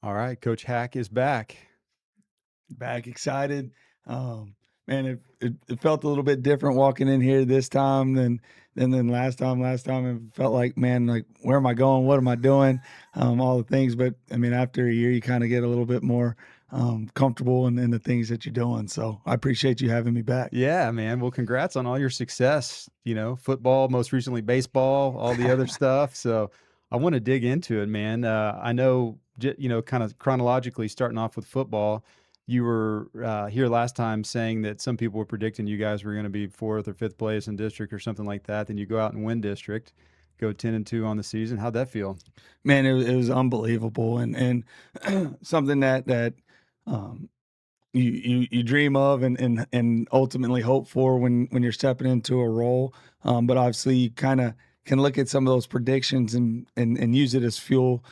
All right, Coach Haack is back. Back excited. Um, Man, it felt a little bit different walking in here this time than last time. Last time it felt like, man, like where am I going? What am I doing? All the things. But I mean, after a year, you kind of get a little bit more comfortable in the things that you're doing. So I appreciate you having me back. Yeah, man. Well, congrats on all your success. Football, most recently baseball, all the other stuff. So I want to dig into it, man. I know, kind of chronologically starting off with football, you were here last time saying that some people were predicting you guys were going to be fourth or fifth place in district or something like that. Then you go out and win district, go 10-2 on the season. How'd that feel? Man, it was unbelievable and something that um, you dream of and ultimately hope for when you're stepping into a role. But obviously, you kind of can look at some of those predictions and use it as fuel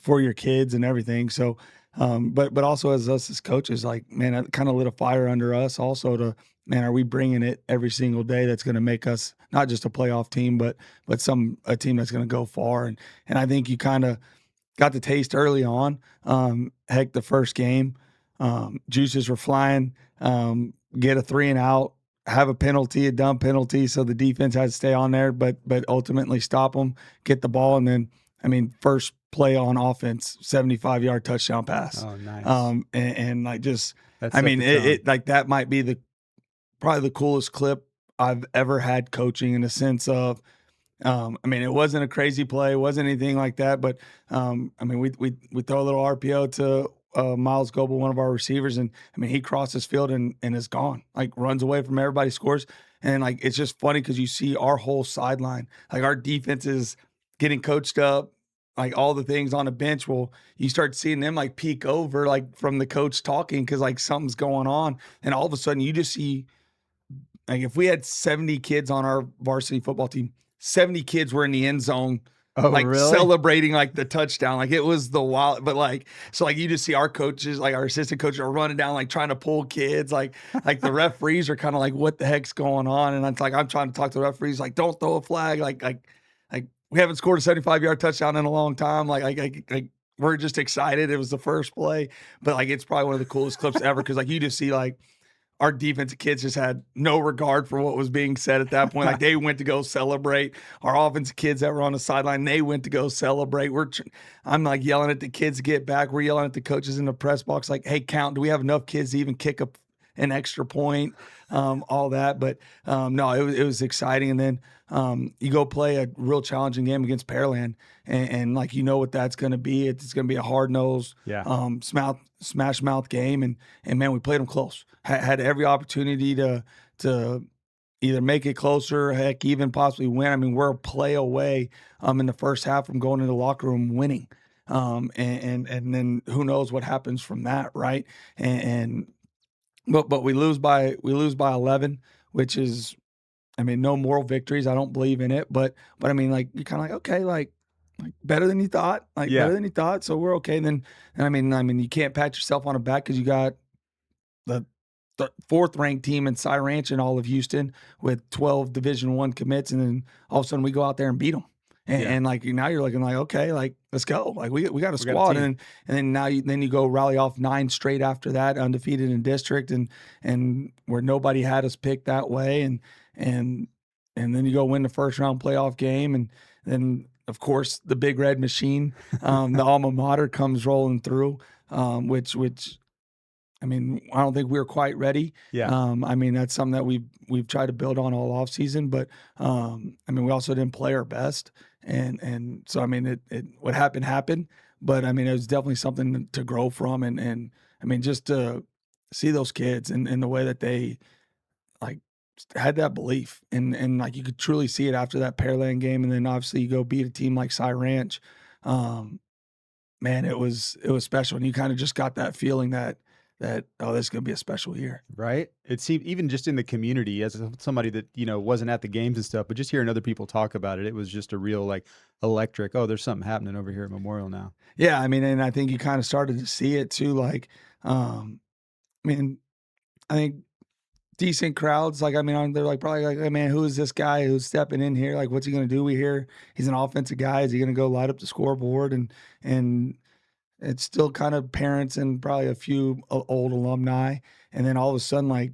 for your kids and everything. So, but also as us as coaches, like man, it kind of lit a fire under us also to man, are we bringing it every single day? That's going to make us not just a playoff team, but a team that's going to go far. And I think you kind of got the taste early on. Heck, the first game, juices were flying. Get a 3-and-out, have a penalty, a dumb penalty, so the defense had to stay on there, but ultimately stop them, get the ball, and then I mean, first play on offense, 75-yard touchdown pass. Oh, nice. And like just, That I set mean, the it tone. like that might be the probably the coolest clip I've ever had coaching in the sense of I mean, it wasn't a crazy play, it wasn't anything like that, but I mean, we throw a little RPO to Miles Goebel, one of our receivers, and I mean, he crosses field and is gone, like runs away from everybody, scores, and like it's just funny because you see our whole sideline, like our defense is getting coached up, like all the things on the bench. Well, you start seeing them like peek over, like from the coach talking because like something's going on, and all of a sudden you just see like if we had 70 kids on our varsity football team, 70 kids were in the end zone, Oh, like really? celebrating like the touchdown. Like it was the wild, but like so like you just see our coaches, like our assistant coaches are running down, like trying to pull kids, like the referees are kind of like, what the heck's going on? And it's like I'm trying to talk to the referees, like, don't throw a flag, like we haven't scored a 75-yard touchdown in a long time. Like we're just excited. It was the first play, but like it's probably one of the coolest clips ever because like you just see like our defensive kids just had no regard for what was being said at that point. Like they went to go celebrate. Our offensive kids that were on the sideline, they went to go celebrate. I'm like yelling at the kids to get back. We're yelling at the coaches in the press box, like, "Hey, count. Do we have enough kids to even kick an extra point?" All that, but no, it was exciting. And then you go play a real challenging game against Pearland, and like you know what that's going to be. It's going to be a hard nosed, Yeah. smash mouth game, and man, we played them close. Had every opportunity to either make it closer, heck, even possibly win. I mean, we're a play away in the first half from going into the locker room winning. And then who knows what happens from that, right? And but we lose by 11, which is I mean, no moral victories. I don't believe in it, but I mean, like you're kind of like okay, like better than you thought, like Yeah. better than you thought. So we're okay. And I mean, you can't pat yourself on the back because you got the fourth ranked team in Cy Ranch in all of Houston with 12 Division One commits, and then all of a sudden we go out there and beat them. And, Yeah. and like now you're looking like okay, like let's go, like we got a We got a squad, team. and then now you go rally off 9 straight after that, undefeated in district, and where nobody had us picked that way, and and then you go win the first round playoff game, and then of course the big red machine, the alma mater comes rolling through, which I mean, I don't think we were quite ready. Yeah. I mean, that's something that we've tried to build on all off season, but I mean, we also didn't play our best, and so I mean, it what happened happened, but I mean, it was definitely something to grow from, and I mean, just to see those kids and the way that they like had that belief, and like you could truly see it after that Pearland game, and then obviously you go beat a team like Cy Ranch. Um, Man, it was special, and you kinda just got that feeling that, "Oh, this is gonna be a special year." Right? It seemed even just in the community as somebody that, wasn't at the games and stuff, but just hearing other people talk about it, it was just a real like electric, oh, there's something happening over here at Memorial now. Yeah, I mean, and I think you kinda started to see it too, like, I mean, I think decent crowds, like, I mean, they're, like, probably like, "Hey, man, who is this guy who's stepping in here? Like, what's he gonna do? We hear he's an offensive guy. Is he gonna go light up the scoreboard?" And It's still kind of parents and probably a few old alumni. And then all of a sudden, like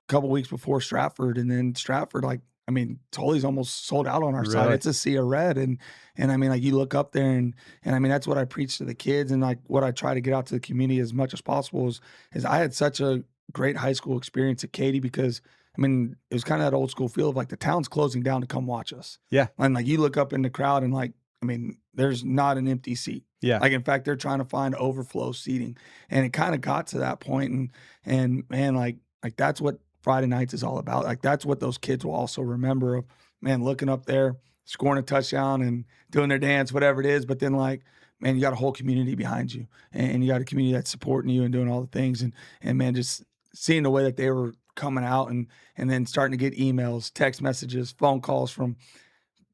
couple weeks before Stratford, and then Stratford, like, I mean, Tully's almost sold out on our side. Really? It's a sea of red, and I mean, like, you look up there, and I mean, that's what I preach to the kids, and like what I try to get out to the community as much as possible is I had such a great high school experience at Katy because I mean, it was kind of that old school feel of like the town's closing down to come watch us, Yeah. and like you look up in the crowd, and like, I mean, there's not an empty seat. Yeah. Like in fact, they're trying to find overflow seating, and it kind of got to that point, and man, like that's what Friday nights is all about. Like that's what those kids will also remember of, man, looking up there, scoring a touchdown and doing their dance, whatever it is. But then like, man, you got a whole community behind you, and you got a community that's supporting you and doing all the things. And man, just seeing the way that they were coming out and then starting to get emails, text messages, phone calls from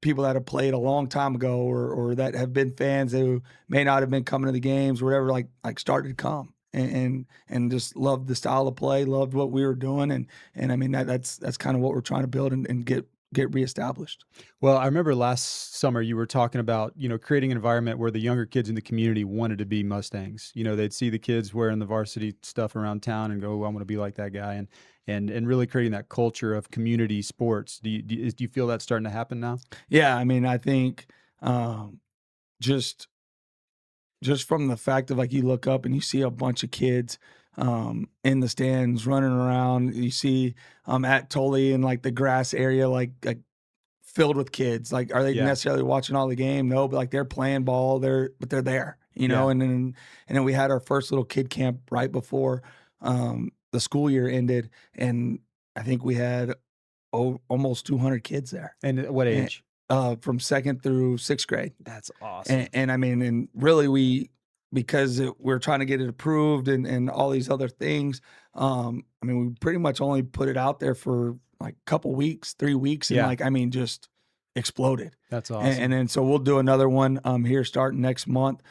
people that have played a long time ago or that have been fans who may not have been coming to the games or whatever, like started to come and just loved the style of play, loved what we were doing. And I mean that's kind of what we're trying to build and get reestablished. Well, I remember last summer you were talking about, creating an environment where the younger kids in the community wanted to be Mustangs. They'd see the kids wearing the varsity stuff around town and go, "Oh, I want to be like that guy." And really creating that culture of community sports. Do you feel that's starting to happen now? Yeah, I mean, I think just just from the fact of like you look up and you see a bunch of kids in the stands running around. You see at Tully in like the grass area, like filled with kids. Like, are they Yeah. necessarily watching all the game? No, but like they're playing ball. But they're there, you know. Yeah. And then we had our first little kid camp right before the school year ended, and I think we had almost 200 kids there, And at what and, age? from second through sixth grade. That's And, awesome. and I mean, and really, because we're trying to get it approved and all these other things. I mean, we pretty much only put it out there for like a couple weeks, 3 weeks, and Yeah. like I mean, just exploded. That's And awesome. then so we'll do another one here starting next month,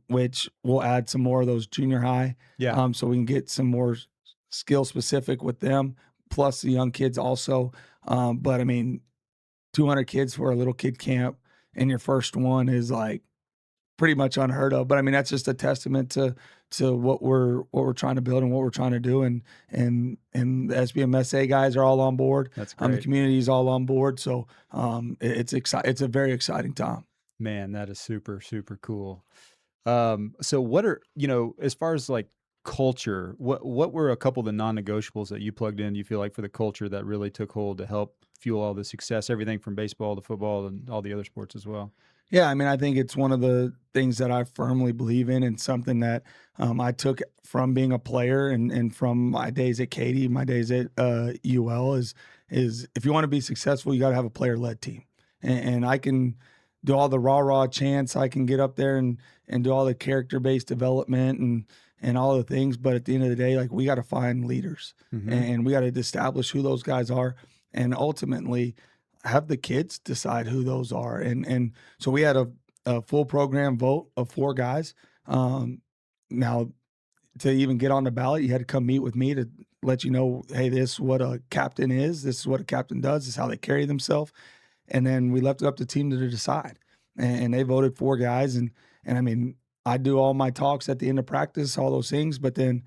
which we'll add some more of those junior high, Yeah. so we can get some more skill specific with them, plus the young kids also. But I mean, 200 kids for a little kid camp and your first one is like pretty much unheard of. But I mean, that's just a testament to what we're trying to build and what we're trying to do. And the SBMSA guys are all on board. That's The great. community is all on board. So it's a very exciting time. Man, that is super, super cool. So what are, as far as like culture, what were a couple of the non-negotiables that you plugged in, you feel like for the culture that really took hold to help fuel all the success, everything from baseball to football and all the other sports as well? Yeah, I mean, I think it's one of the things that I firmly believe in, and something that I took from being a player and from my days at Katy, my days at UL is if you want to be successful, you got to have a player led team, and I can do all the rah chants, I can get up there and do all the character based development and all the things, but at the end of the day, like we got to find leaders Hmm. and we got to establish who those guys are, and ultimately have the kids decide who those are. And so we had a full program vote of 4 guys. Now, to even get on the ballot, you had to come meet with me to let you know, hey, this is what a captain is. This is what a captain does. This is how they carry themselves. And then we left it up to the team to decide. And they voted 4 guys. And I mean, I do all my talks at the end of practice, all those things, but then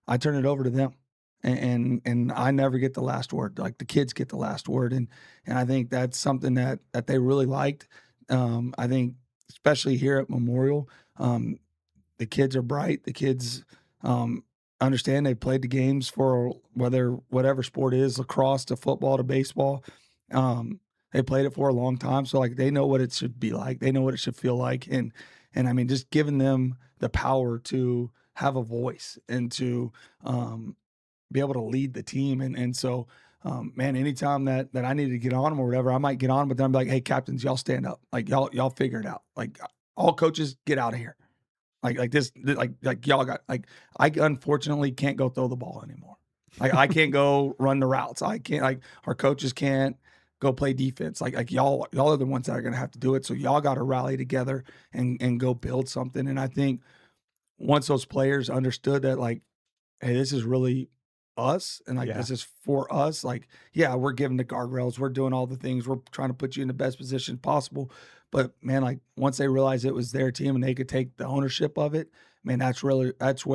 I turn it over to them. And I never get the last word. Like the kids get the last word. And I think that's something that they really liked. I think especially here at Memorial, the kids are bright. The kids um, understand they played the games for whatever sport it is, lacrosse to football to baseball. They played it for a long time, so like they know what it should be like. They know what it should feel like, and I mean, just giving them the power to have a voice and to be able to lead the team. And so, man, anytime that I need to get on them or whatever, I might get on, but then I'm like, hey, captains, y'all stand up, like y'all figure it out, like all coaches get out of here. Like this, like y'all got like I unfortunately can't go throw the ball anymore. Like I can't go run the routes. I can't like our coaches can't go play defense. Like y'all are the ones that are gonna have to do it. So y'all got to rally together and go build something. And I think once those players understood that, like, hey, this is really us and like Yeah. this is for us. Like, yeah, we're giving the guardrails, we're doing all the things, we're trying to put you in the best position possible. But man, like once they realized it was their team and they could take the ownership of it, man, that's where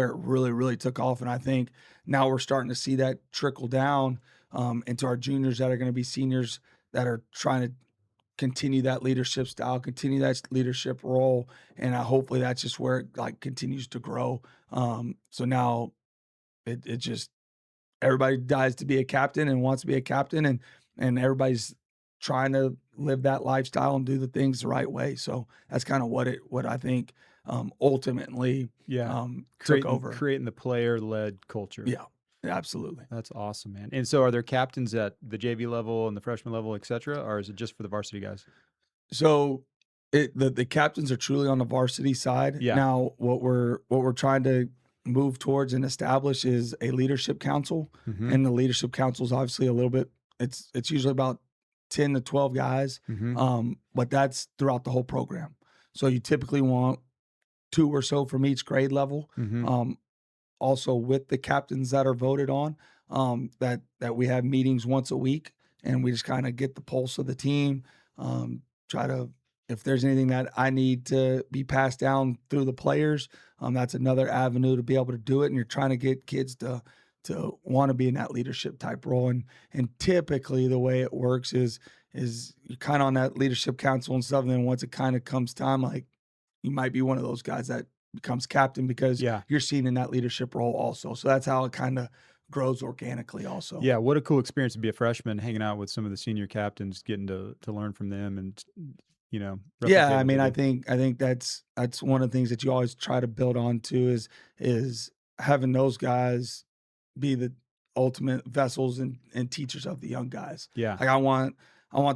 it really took off. And I think now we're starting to see that trickle down into our juniors that are going to be seniors that are trying to continue that leadership style, continue that leadership role, and hopefully that's just where it like continues to grow. So now it just everybody dies to be a captain and wants to be a captain, and everybody's trying to live that lifestyle and do the things the right way. So that's kind of what I think ultimately Yeah. took Creating over. creating the player-led culture. Yeah, absolutely. That's awesome, man. And so are there captains at the JV level and the freshman level, et cetera, or is it just for the varsity guys? So the captains are truly on the varsity side. Yeah. Now, what we're trying to move towards and establish is a leadership council, Mhm. and the leadership council is obviously a little bit. It's usually about 10 to 12 guys, Mhm. but that's throughout the whole program. So you typically want two or so from each grade level. Mhm. Um, Also with the captains that are voted on, that we have meetings once a week, and we just kind of get the pulse of the team. Try to if there's anything that I need to be passed down through the players, that's another avenue to be able to do it. And you're trying to get kids to want to be in that leadership type role. And typically the way it works is you're kind of on that leadership council and stuff. And then once it kind of comes time, like you might be one of those guys that becomes captain because Yeah. you're seen in that leadership role also. So that's how it kind of grows organically also. Yeah, what a cool experience to be a freshman, hanging out with some of the senior captains, getting to learn from them and, Yeah, replicate I what they mean, I do. think I think that's one of the things that you always try to build on to is having those guys be the ultimate vessels and teachers of the young guys. Yeah. Like I want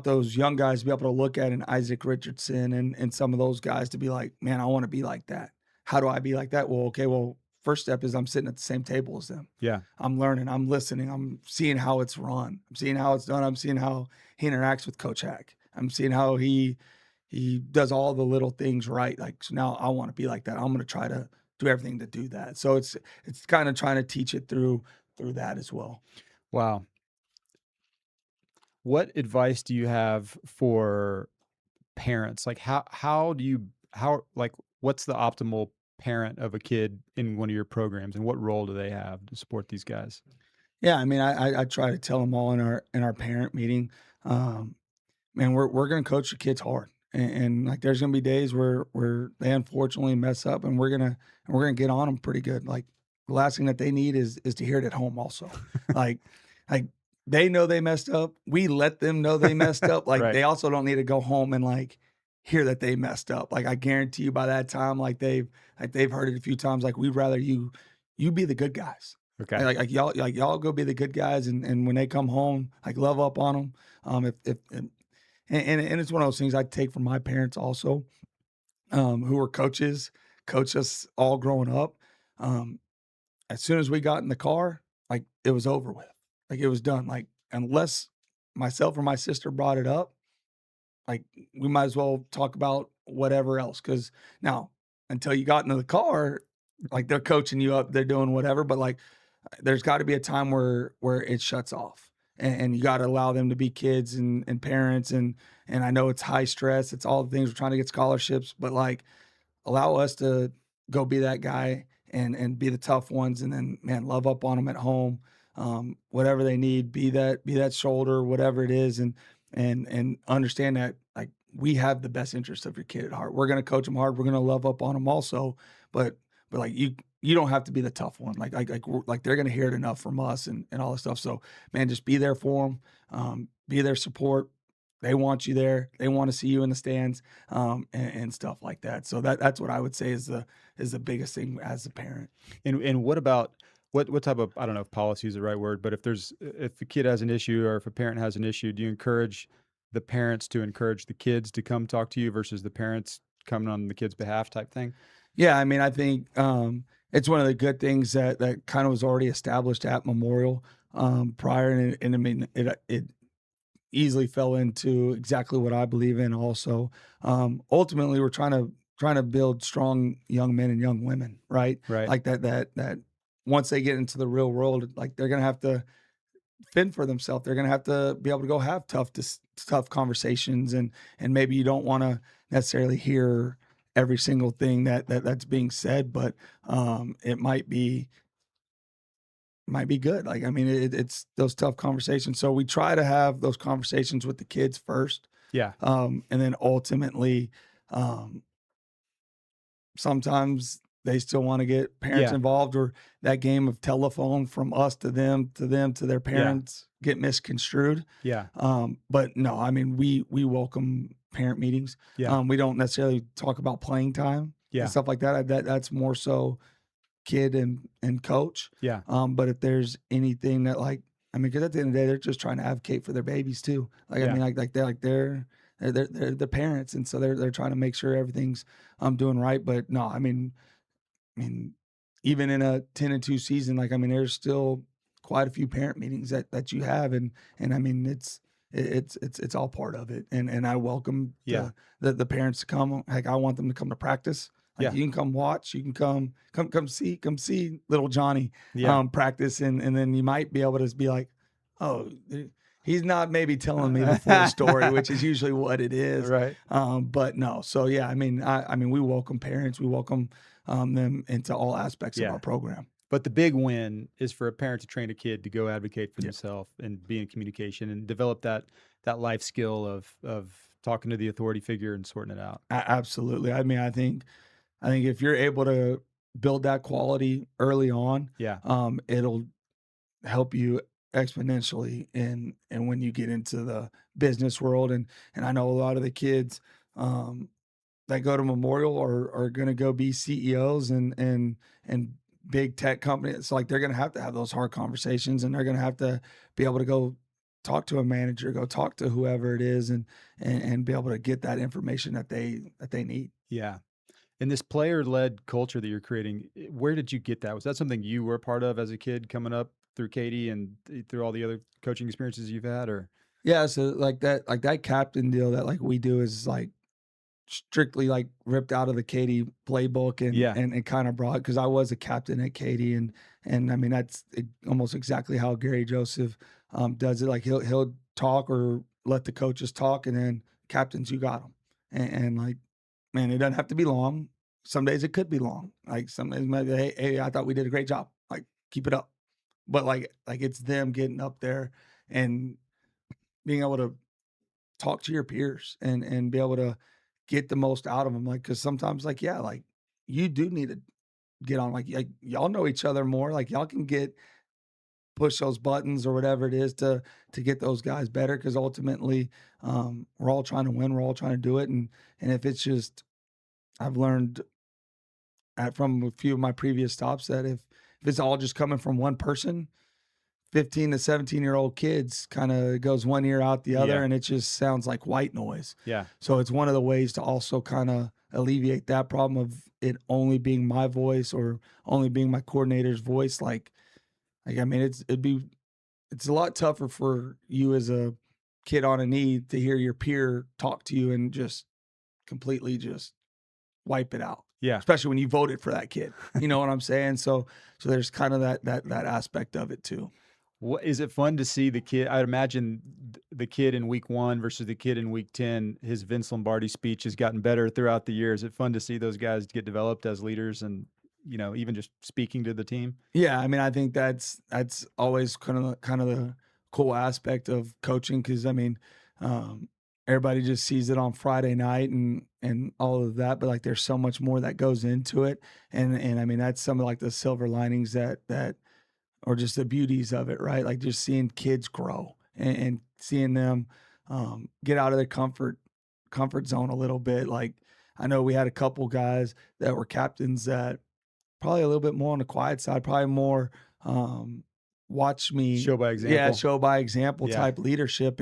those young guys to be able to look at an Isaac Richardson and some of those guys to be like, man, I want to be like that. How do I be like that? Well, okay, well, first step is I'm sitting at the same table as them. Yeah. I'm learning, I'm listening, I'm seeing how it's run, I'm seeing how it's done, I'm seeing how he interacts with Coach Hack. I'm seeing how he does all the little things right. Like so now I want to be like that. I'm gonna try to do everything to do that. So it's kind of trying to teach it through that as well. Wow. What advice do you have for parents? Like how do you how like what's the optimal parent of a kid in one of your programs and what role do they have to support these guys? Yeah, I mean, I try to tell them all in our parent meeting. Um, Man, we're gonna coach the kids hard, and like there's gonna be days where they unfortunately mess up, and we're gonna get on them pretty good. Like the last thing that they need is to hear it at home. Also, like like they know they messed up. We let them know they messed up. Like Right. they also don't need to go home and like hear that they messed up. Like I guarantee you by that time, like they've heard it a few times. Like we'd rather you be the good guys. Okay. Like y'all go be the good guys, and when they come home, like love up on them. If and it's one of those things I take from my parents also, who were coaches, coach us all growing up. Um, as soon as we got in the car, like it was over with. Like it was done. Like unless myself or my sister brought it up, like we might as well talk about whatever else. Cause now until you got into the car, like they're coaching you up, they're doing whatever, but like there's got to be a time where it shuts off, and you got to allow them to be kids and parents, and I know it's high stress, it's all the things we're trying to get scholarships, but like allow us to go be that guy and be the tough ones, and then man, love up on them at home, whatever they need, be that shoulder, whatever it is, and understand that like we have the best interest of your kid at heart. We're gonna coach them hard. We're gonna love up on them also, but like you don't have to be the tough one. Like they're gonna hear it enough from us and all this stuff. So man, just be there for them, be their support. They want you there. They want to see you in the stands, and stuff like that. So that's what I would say is the biggest thing as a parent. And what about what type of I don't know if policy is the right word, but if a kid has an issue or if a parent has an issue, do you encourage the parents to encourage the kids to come talk to you versus the parents coming on the kid's behalf type thing? Yeah, I mean, I think it's one of the good things that kind of was already established at Memorial prior, and I mean it easily fell into exactly what I believe in. Also, ultimately, we're trying to build strong young men and young women, right? Right. Like that once they get into the real world, like they're gonna have to fend for themselves. They're going to have to be able to go have tough conversations, and maybe you don't want to necessarily hear every single thing that's being said, but it might be good. Like, I mean, it's those tough conversations. So we try to have those conversations with the kids first, Yeah. and then ultimately, um, sometimes they still want to get parents Yeah. involved, or that game of telephone from us to them to them to their Yeah. parents get misconstrued. Yeah. But no, I mean, we welcome parent meetings. Yeah. We don't necessarily talk about playing time and Yeah. stuff like that. That's more so kid and coach. Yeah. But if there's anything that, like, I mean, because at the end of the day, they're just trying to advocate for their babies too. Like, I Yeah. mean, they're the parents, and so they're trying to make sure everything's doing right. But no, I mean, even in a 10-2 season, like, I mean, there's still quite a few parent meetings that you have, and I mean, it's all part of it, and I welcome Yeah. the parents to come. Like, I want them to come to practice. Like, Yeah. you can come watch, you can come see little Johnny Yeah. practice, and then you might be able to just be like, oh, he's not maybe telling me the full story, which is usually what it is. Right. But no, so yeah, I mean, we welcome parents, we welcome them into all aspects of Yeah. our program. But the big win is for a parent to train a kid to go advocate for Yeah, themselves and be in communication and develop that life skill of talking to the authority figure and sorting it out. absolutely. I mean, I think if you're able to build that quality early on, Yeah. it'll help you exponentially and when you get into the business world. And I know a lot of the kids um, that go to Memorial are going to go be CEOs and big tech companies. Like, they're going to have those hard conversations, and they're going to have to be able to go talk to a manager, go talk to whoever it is, and be able to get that information that they need. Yeah. And this player-led culture that you're creating, where did you get that? Was that something you were a part of as a kid coming up through Katy and through all the other coaching experiences you've had, or? Yeah, so like that captain deal that like we do is like strictly like ripped out of the Katy playbook, and Yeah. and kind of brought, because I was a captain at Katy, and I mean almost exactly how Gary Joseph does it. Like, he'll talk or let the coaches talk, and then captains, you got them, and like, man, it doesn't have to be long. Some days it could be long. Like, some days maybe, hey, I thought we did a great job. Like, keep it up. But like it's them getting up there and being able to talk to your peers and be able to get the most out of them. Like, because sometimes, like, yeah, like, you do need to get on, like, y'all know each other more, like, y'all can get push those buttons or whatever it is to get those guys better, because ultimately, we're all trying to win, we're all trying to do it. And if it's just, I've learned from a few of my previous stops that if it's all just coming from one person, 15 to 17-year-old kids kind of goes one ear out the other, Yeah. and it just sounds like white noise. Yeah. So it's one of the ways to also kind of alleviate that problem of it only being my voice or only being my coordinator's voice. Like, I mean, it's a lot tougher for you as a kid on a knee to hear your peer talk to you and just completely just wipe it out, Yeah. especially when you voted for that kid. You know what I'm saying? So there's kind of that aspect of it too. What is it fun to see the kid? I'd imagine the kid in week 1 versus the kid in week 10, his Vince Lombardi speech has gotten better throughout the year. Is it fun to see those guys get developed as leaders and, even just speaking to the team? Yeah, I mean, I think that's always kind of the cool aspect of coaching, because I mean, um, everybody just sees it on Friday night and all of that, but like, there's so much more that goes into it, and I mean, that's some of like the silver linings that or just the beauties of it, right? Like, just seeing kids grow and seeing them get out of their comfort zone a little bit. Like, I know we had a couple guys that were captains that probably a little bit more on the quiet side, probably more, um, watch me, Show by yeah, example. show by example Yeah. type leadership,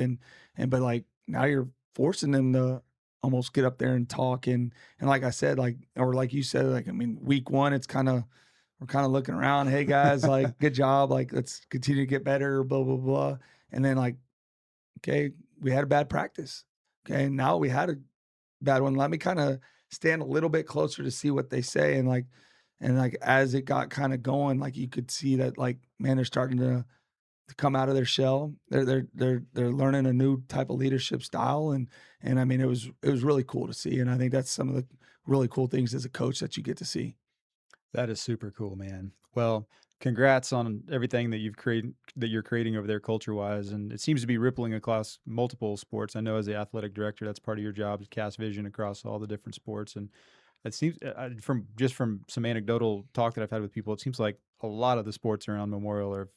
but, like, now you're forcing them to almost get up there and talk, and like I said, like, or like you said, like, I mean, week 1, it's kinda we're kinda looking around, "Hey, guys, like, good job, like, let's continue to get better, blah, blah, blah," and then, like, "Okay, we had a bad practice. Okay, now we had a bad one. Let me kinda stand a little bit closer to see what they say," and like, as it got kinda going, like, you could see that, like, man, they're starting to to come out of their shell. They're learning a new type of leadership style, and I mean it was really cool to see, and I think that's some of the really cool things as a coach that you get to see. That is super cool, man. Well, congrats on everything that you're creating over there culture-wise, and it seems to be rippling across multiple sports. I know as the athletic director, that's part of your job to cast vision across all the different sports, and it seems from some anecdotal talk that I've had with people, it seems like a lot of the sports around Memorial are,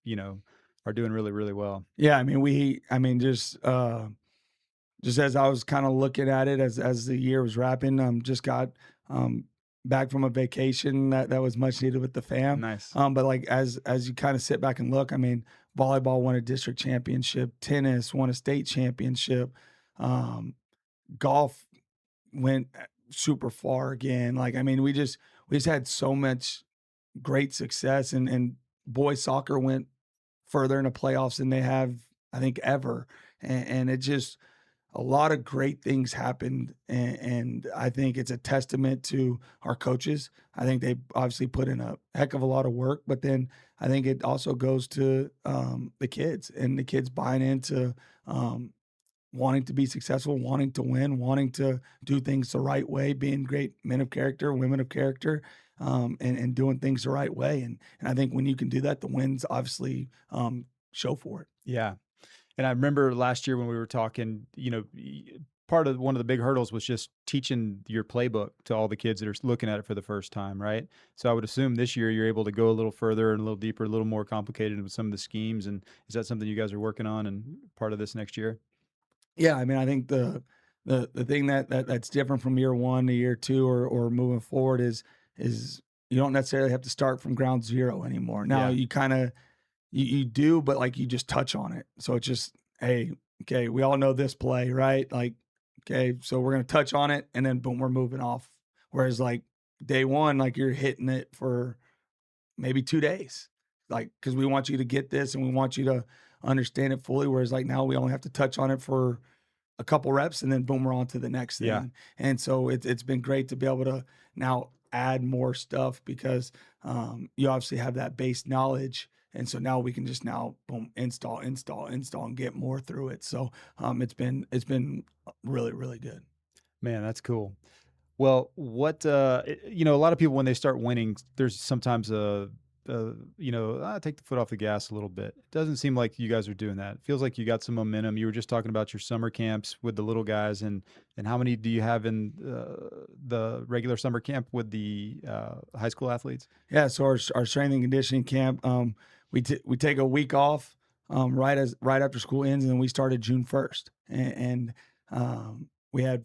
you know, are doing really, really well. Yeah, I mean just as I was kind of looking at it as the year was wrapping, just got um, back from a vacation that was much needed with the fam. Nice. But like as you kind of sit back and look, I mean, volleyball won a district championship, tennis won a state championship, um, golf went super far again. Like I mean, we just had so much great success, and boys soccer went further in the playoffs than they have, I think, ever. And it just a lot of great things happened, and I think it's a testament to our coaches. I think they obviously put in a heck of a lot of work, but then I think it also goes to the kids and the kids buying into wanting to be successful, wanting to win, wanting to do things the right way, being great men of character, women of character, and doing things the right way. And I think when you can do that, the wins obviously show for it. Yeah. And I remember last year when we were talking, part of one of the big hurdles was just teaching your playbook to all the kids that are looking at it for the first time, right? So I would assume this year you're able to go a little further and a little deeper, a little more complicated with some of the schemes. And is that something you guys are working on and part of this next year? Yeah, I mean, I think the thing that's different from year one to year two or moving forward is you don't necessarily have to start from ground zero anymore. Now Yeah. you kind of you do, but like you just touch on it. So it's just, hey, okay, we all know this play, right? Like, okay, so we're gonna touch on it and then boom, we're moving off. Whereas like day one, like you're hitting it for maybe 2 days. Like, because we want you to get this and we want you to understand it fully. Whereas like now we only have to touch on it for a couple reps and then boom, we're on to the next Yeah. thing. And so it's been great to be able to now add more stuff because you obviously have that base knowledge. And so now we can just now boom, install and get more through it. So it's been really, really good. Man, that's cool. Well, a lot of people when they start winning, there's sometimes take the foot off the gas a little bit. It doesn't seem like you guys are doing that. It feels like you got some momentum. You were just talking about your summer camps with the little guys, and how many do you have in the regular summer camp with the high school athletes? Yeah, so our strength and conditioning camp, we take a week off right after school ends, and then we started June 1st, and we have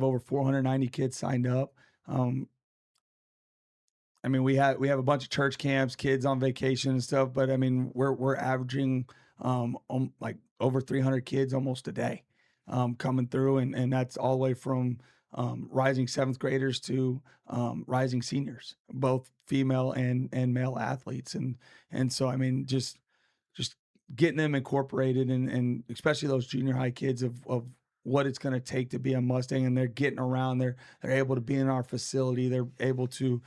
over 490 kids signed up. Um, I mean, we have a bunch of church camps, kids on vacation and stuff, but I mean, we're averaging like over 300 kids almost a day coming through, and that's all the way from rising seventh graders to rising seniors, both female and male athletes, and so I mean, just getting them incorporated and especially those junior high kids of what it's going to take to be a Mustang, and they're getting around. They're able to be in our facility. They're able to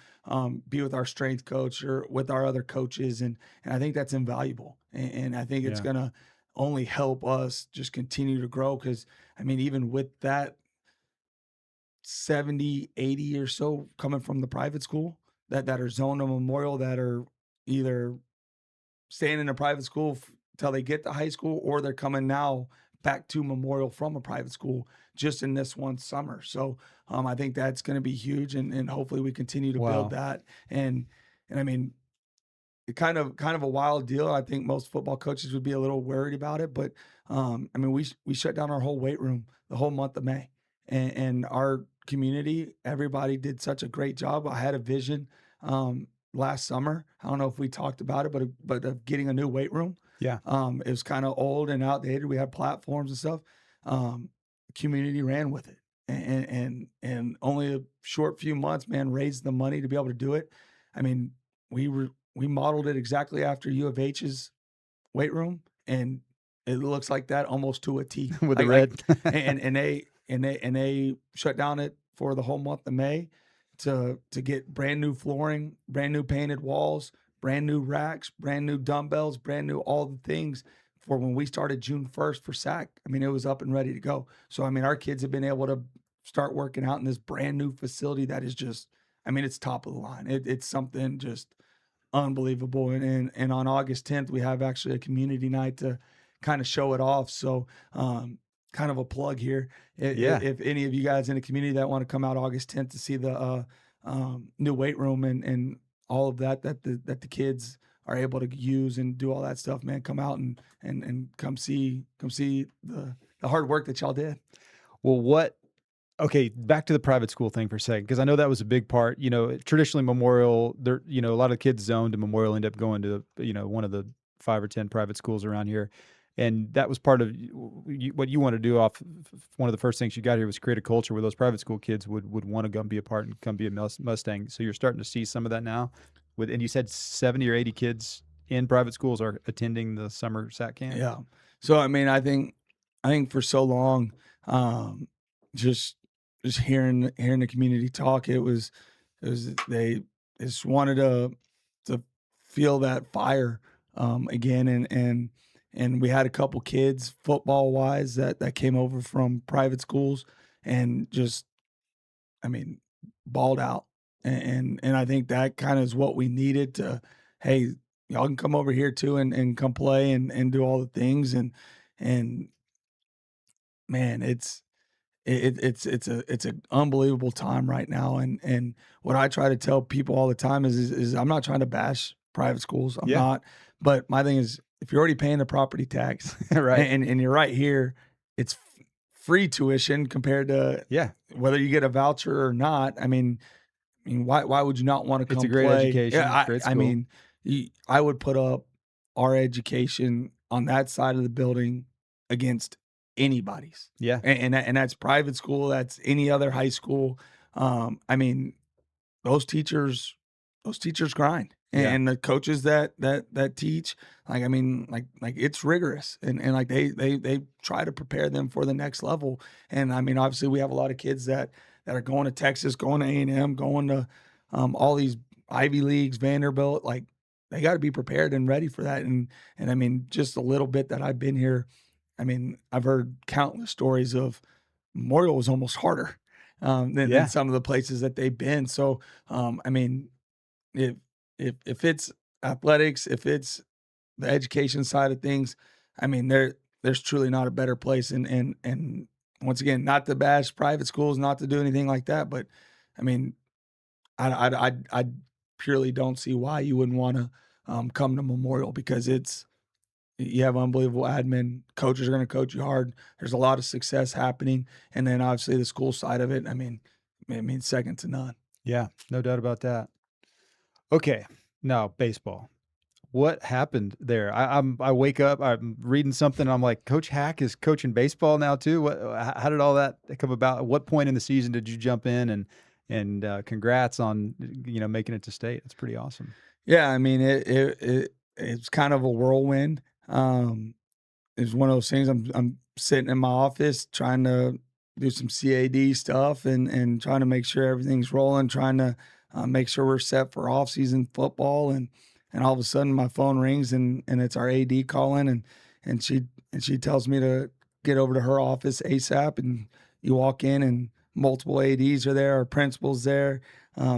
be with our strength coach or with our other coaches, and I think that's invaluable. And I think it's Yeah. going to only help us just continue to grow because I mean, even with that 70, 80 or so coming from the private school that are zoned to Memorial that are either staying in a private school till they get to high school, or they're coming now back to Memorial from a private school just in this one summer. So I think that's going to be huge, and hopefully we continue to build Wow. that. And I mean, it kind of a wild deal. I think most football coaches would be a little worried about it, but I mean, we shut down our whole weight room the whole month of May, and our community, everybody did such a great job. I had a vision last summer. I don't know if we talked about it, but of getting a new weight room. Yeah. It was kind of old and outdated. We had platforms and stuff. Um, Community ran with it, and only a short few months, man, raised the money to be able to do it. I mean, we modeled it exactly after U of H's weight room, and it looks like that almost to a T. With the Like, red. and they shut down it for the whole month of May to get brand new flooring, brand new painted walls, brand new racks, brand new dumbbells, brand new all the things for when we started June 1st for SAC. I mean, it was up and ready to go. So, I mean, our kids have been able to start working out in this brand new facility that is just, I mean, it's top of the line. It's something just unbelievable. And on August 10th, we have actually a community night to kind of show it off. So, kind of a plug here. Yeah. If any of you guys in the community that want to come out August 10th to see the new weight room and all of that that the kids are able to use and do all that stuff, man, come out and come see the hard work that y'all did. Well, okay, back to the private school thing for a second, because I know that was a big part. Traditionally Memorial, there, a lot of kids zoned to Memorial end up going to, one of the 5 or 10 private schools around here. And that was part of what you want to do one of the first things you got here was create a culture where those private school kids would want to come be a part and come be a Mustang. So you're starting to see some of that now and you said 70 or 80 kids in private schools are attending the summer SAT camp. Yeah. So I mean, I think for so long, just hearing the community talk, it was they just wanted to feel that fire again, and we had a couple kids football wise that came over from private schools and just, I mean, balled out, and I think that kind of is what we needed to. Hey, y'all can come over here too and come play and do all the things and man, it's an unbelievable time right now, and what I try to tell people all the time is I'm not trying to bash private schools, I'm Yeah. not, but my thing is if you're already paying the property tax Right. and you're right here, it's free tuition compared to Yeah. whether you get a voucher or not. I mean, why would you not want to It's a come great play? education. Yeah, Great I school. mean, I would put up our education on that side of the building against anybody's, Yeah. and that's private school, that's any other high school. I mean, those teachers, those teachers grind, Yeah. and the coaches that teach, like I mean, like it's rigorous, and like they try to prepare them for the next level. And I mean, obviously, we have a lot of kids that are going to Texas, going to A&M, going to all these Ivy Leagues, Vanderbilt. Like they got to be prepared and ready for that. And I mean, just a little bit that I've been here, I mean, I've heard countless stories of Memorial was almost harder than Yeah. some of the places that they've been. So, I mean, if if it's athletics, if it's the education side of things, I mean, there's truly not a better place. And once again, not to bash private schools, not to do anything like that, but I mean, I purely don't see why you wouldn't want to come to Memorial because you have unbelievable admin. Coaches are going to coach you hard. There's a lot of success happening, and then obviously the school side of it. I mean, second to none. Yeah. No doubt about that. Okay. Now baseball. What happened there? I wake up, I'm reading something, and I'm like, Coach Haack is coaching baseball now too. How did all that come about? At what point in the season did you jump in and congrats on making it to state? That's pretty awesome. Yeah, I mean, it's kind of a whirlwind. It's one of those things. I'm sitting in my office trying to do some CAD stuff and trying to make sure everything's rolling, trying to make sure we're set for off-season football, and all of a sudden my phone rings and it's our AD calling and she tells me to get over to her office ASAP, and you walk in and multiple ADs are there, our principals there,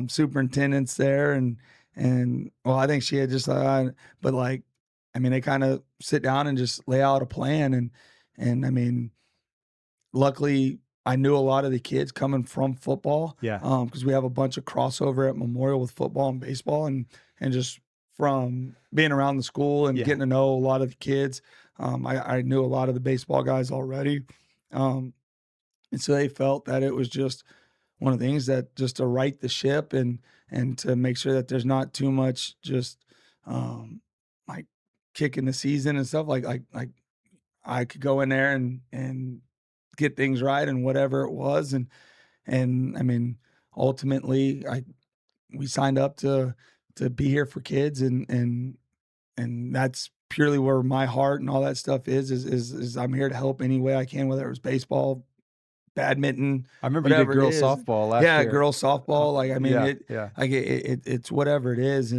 superintendents there, and well, I think she had just but like, I mean, they kind of sit down and just lay out a plan, and I mean, luckily, I knew a lot of the kids coming from football, Yeah. because we have a bunch of crossover at Memorial with football and baseball, and just from being around the school and Yeah. getting to know a lot of the kids, I knew a lot of the baseball guys already, um, and so they felt that it was just one of the things that just to right the ship and to make sure that there's not too much just like kicking the season and stuff like I could go in there and get things right and whatever it was and I mean ultimately I we signed up to be here for kids and that's purely where my heart and all that stuff is I'm here to help any way I can, whether it was baseball, badminton, I remember you did whatever it girls is. softball last Yeah, year. girls softball, like, I mean, Yeah. Yeah. it's whatever it is,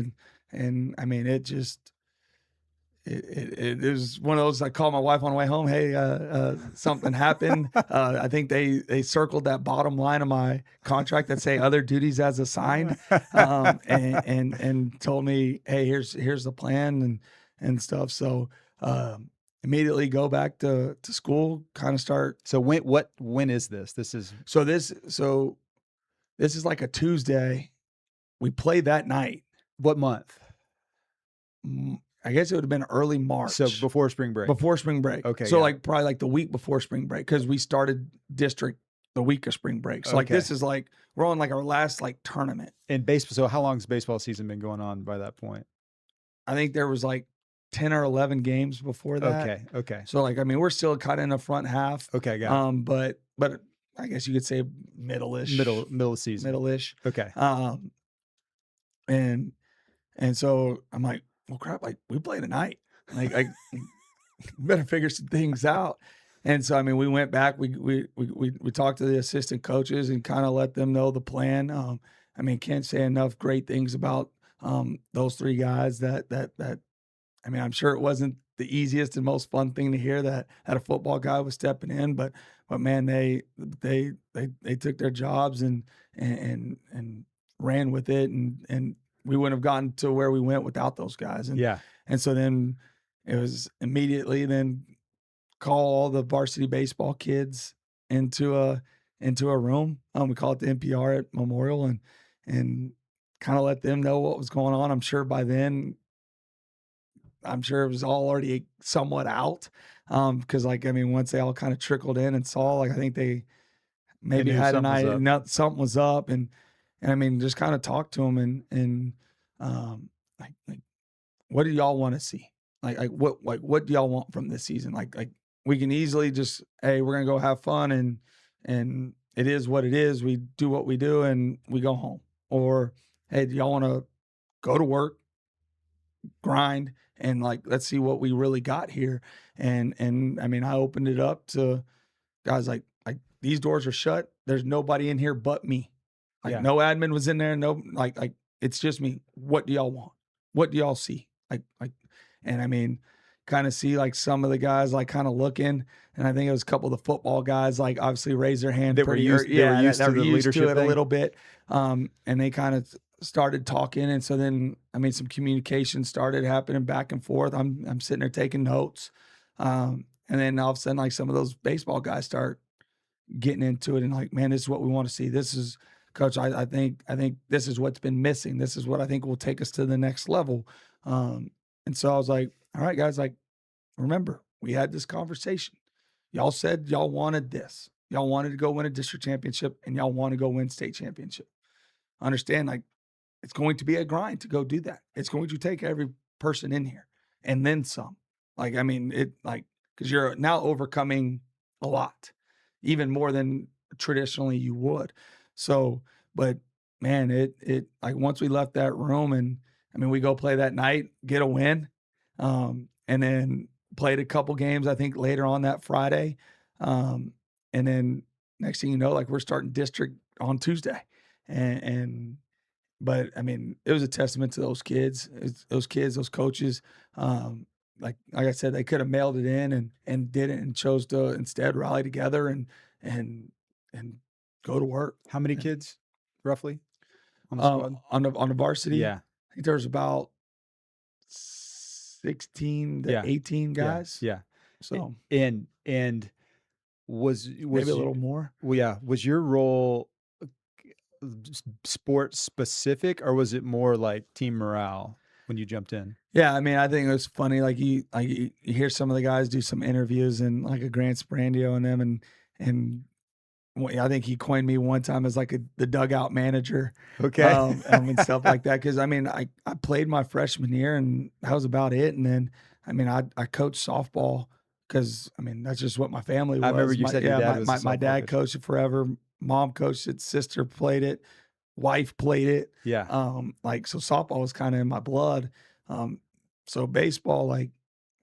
And I mean, it just, it was one of those. I called my wife on the way home. Hey, something happened. I think they circled that bottom line of my contract that say other duties as assigned, and told me, hey, here's the plan and stuff. So immediately go back to school, kind of start. So when is this? This is So this is like a Tuesday. We played that night. what month? I guess it would have been early March. So before spring break. Before spring break. Okay, So got like probably like the week before spring break, because we started district the week of spring break. So like Okay. this is like we're on like our last like tournament. And baseball. So how long has baseball season been going on by that point? I think there was like 10 or 11 games before that. Okay. Okay. So like I mean we're still kind of in the front half. Okay. Got it. But I guess you could say middle-ish. Middle of season. Middle-ish. Okay. And so I'm like, well crap, like we play tonight. Like I better figure some things out. And so I mean, we went back. We talked to the assistant coaches and kind of let them know the plan. I mean, can't say enough great things about those three guys. That I mean, I'm sure it wasn't the easiest and most fun thing to hear that a football guy was stepping in, but man, they took their jobs and ran with it, and we wouldn't have gotten to where we went without those guys. And so then it was immediately then call all the varsity baseball kids into a room. We call it the NPR at Memorial, and kind of let them know what was going on. I'm sure by then, I'm sure it was all already somewhat out. Because like I mean, once they all kind of trickled in and saw, like I think they maybe knew had an something was idea up. something was up, and I mean just kind of talked to them and like what do y'all want to see? Like what do y'all want from this season? Like we can easily just, hey, we're gonna go have fun and it is what it is. We do what we do and we go home. Or hey, do y'all want to go to work, grind, and like let's see what we really got here. And I mean I opened it up to guys like these doors are shut. There's nobody in here but me. Like Yeah. no admin was in there. No, like it's just me. What do y'all want? What do y'all see? And I mean, kind of see like some of the guys like kind of looking, and I think it was a couple of the football guys like obviously raised their hand That were pretty, used- they were used that to were the used leadership to it a thing? little bit, and they kind of started talking, and so then I mean some communication started happening back and forth. I'm sitting there taking notes, and then all of a sudden like some of those baseball guys start getting into it and like, man, this is what we want to see. This is coach. I think this is what's been missing. This is what I think will take us to the next level. And so I was like, all right, guys, like, remember, we had this conversation. Y'all said y'all wanted this. Y'all wanted to go win a district championship and y'all want to go win state championship. Understand, like, it's going to be a grind to go do that. It's going to take every person in here and then some. Like, I mean, it like, because you're now overcoming a lot, even more than traditionally you would. So, but man, it like once we left that room and I mean, we go play that night, get a win, and then played a couple games, I think, later on that Friday. And then next thing you know, like we're starting district on Tuesday. And but I mean, it was a testament to those kids, those coaches. Like I said, they could have mailed it in and didn't and chose to instead rally together and and go to work. How many kids roughly on the squad? On the varsity, Yeah. I think there was about 16 to Yeah. 18 guys. Yeah. So And was maybe a little more. Well, yeah. Was your role sport specific, or was it more like team morale when you jumped in? Yeah, I mean, I think it was funny. Like you hear some of the guys do some interviews and like a Grant Sprandio and them, and I think he coined me one time as like the dugout manager, Okay. and stuff like that. Because I mean, I played my freshman year, and that was about it. And then I mean, I coached softball because I mean that's just what my family was. I remember you said your dad was a my softball dad coach. coached it forever. Mom coached it. Sister played it. Wife played it. Yeah. Like so, softball was kind of in my blood. So baseball like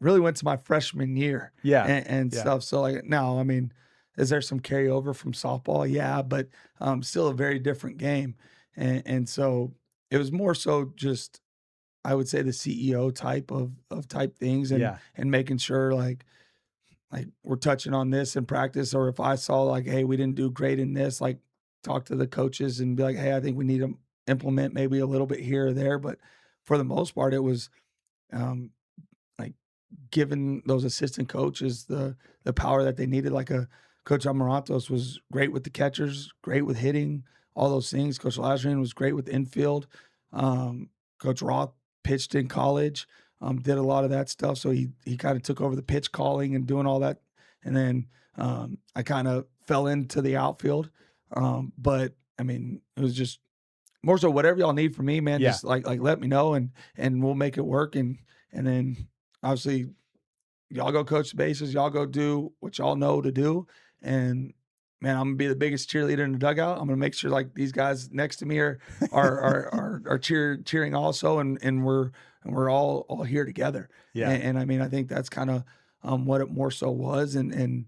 really went to my freshman year. Yeah. And Yeah. stuff. So like now, I mean, is there some carryover from softball? Yeah, but still a very different game. And so it was more so just I would say the CEO type of type things, Yeah. and making sure we're touching on this in practice, or if I saw like, hey, we didn't do great in this, like talk to the coaches and be like, hey, I think we need to implement maybe a little bit here or there. But for the most part, it was um, like giving those assistant coaches the power that they needed. Like a Coach Amarantos was great with the catchers, great with hitting, all those things. Coach Lazarian was great with infield. Um, Coach Roth pitched in college, did a lot of that stuff. So he kind of took over the pitch calling and doing all that. And then I kind of fell into the outfield. But I mean, it was just more so whatever y'all need from me, man. Yeah. Just like let me know, and we'll make it work. And then obviously y'all go coach the bases, y'all go do what y'all know to do. And man, I'm gonna be the biggest cheerleader in the dugout. I'm gonna make sure like these guys next to me are cheering also, and we're all here together. Yeah. And I mean, I think that's kind of what it more so was. And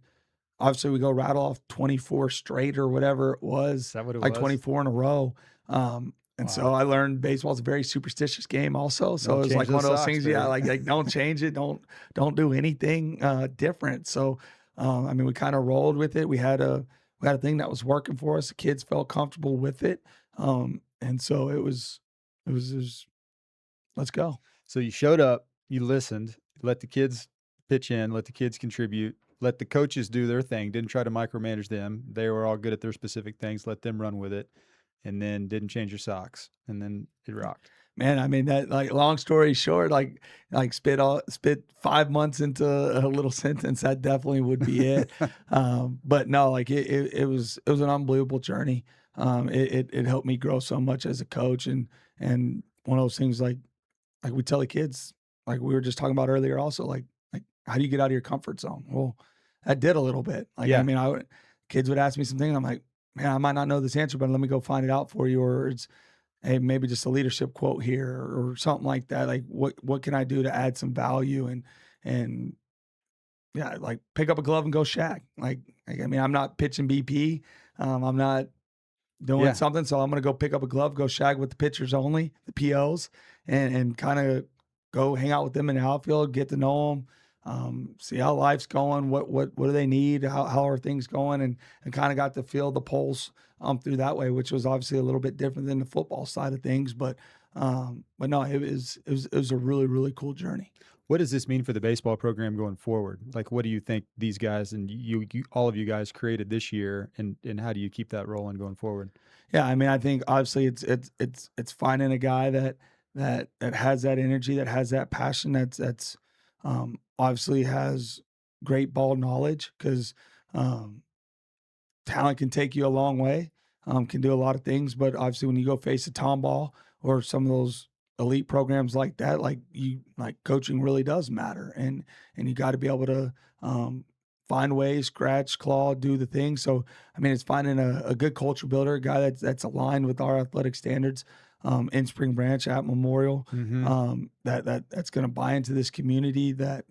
obviously we go rattle off 24 straight or whatever it Is was, that what it like was? 24 in a row. And so Wow. I learned baseball's a very superstitious game also. So it Don't was change like those one of those socks, things, yeah, baby. like don't change it, don't do anything different. So I mean, we kind of rolled with it. We had a thing that was working for us. The kids felt comfortable with it. And so it was let's go. So you showed up, you listened, let the kids pitch in, let the kids contribute, let the coaches do their thing, didn't try to micromanage them. They were all good at their specific things, let them run with it, and then didn't change your socks. And then it rocked. Man, I mean that like long story short, like spit 5 months into a little sentence, that definitely would be it. But no, like it was an unbelievable journey. It helped me grow so much as a coach, and one of those things like we tell the kids, like we were just talking about earlier also, like how do you get out of your comfort zone? Well, I did a little bit. Like I Yeah. mean, kids would ask me something, and I'm like, man, I might not know this answer, but let me go find it out for you. Or it's, hey, maybe just a leadership quote here or something like that. Like what can I do to add some value, and yeah, like pick up a glove and go shag. Like I mean, I'm not pitching BP. I'm not doing Yeah. something, so I'm gonna go pick up a glove, go shag with the pitchers only, the POs, and kind of go hang out with them in the outfield, get to know them, see how life's going, what do they need, how are things going, and kind of got to feel the pulse through that way, which was obviously a little bit different than the football side of things, but no, it was a really really cool journey. What does this mean for the baseball program going forward? Like, what do you think these guys and all of you guys created this year, and how do you keep that rolling going forward? Yeah, I mean, I think obviously it's finding a guy that has that energy, that has that passion, that's obviously has great ball knowledge because um, talent can take you a long way, can do a lot of things, but obviously when you go face a tom ball or some of those elite programs like that, like coaching really does matter, and you got to be able to find ways, scratch, claw, do the thing. So I mean, it's finding a good culture builder, a guy that's aligned with our athletic standards in Spring Branch at Memorial, Mhm. that's going to buy into this community that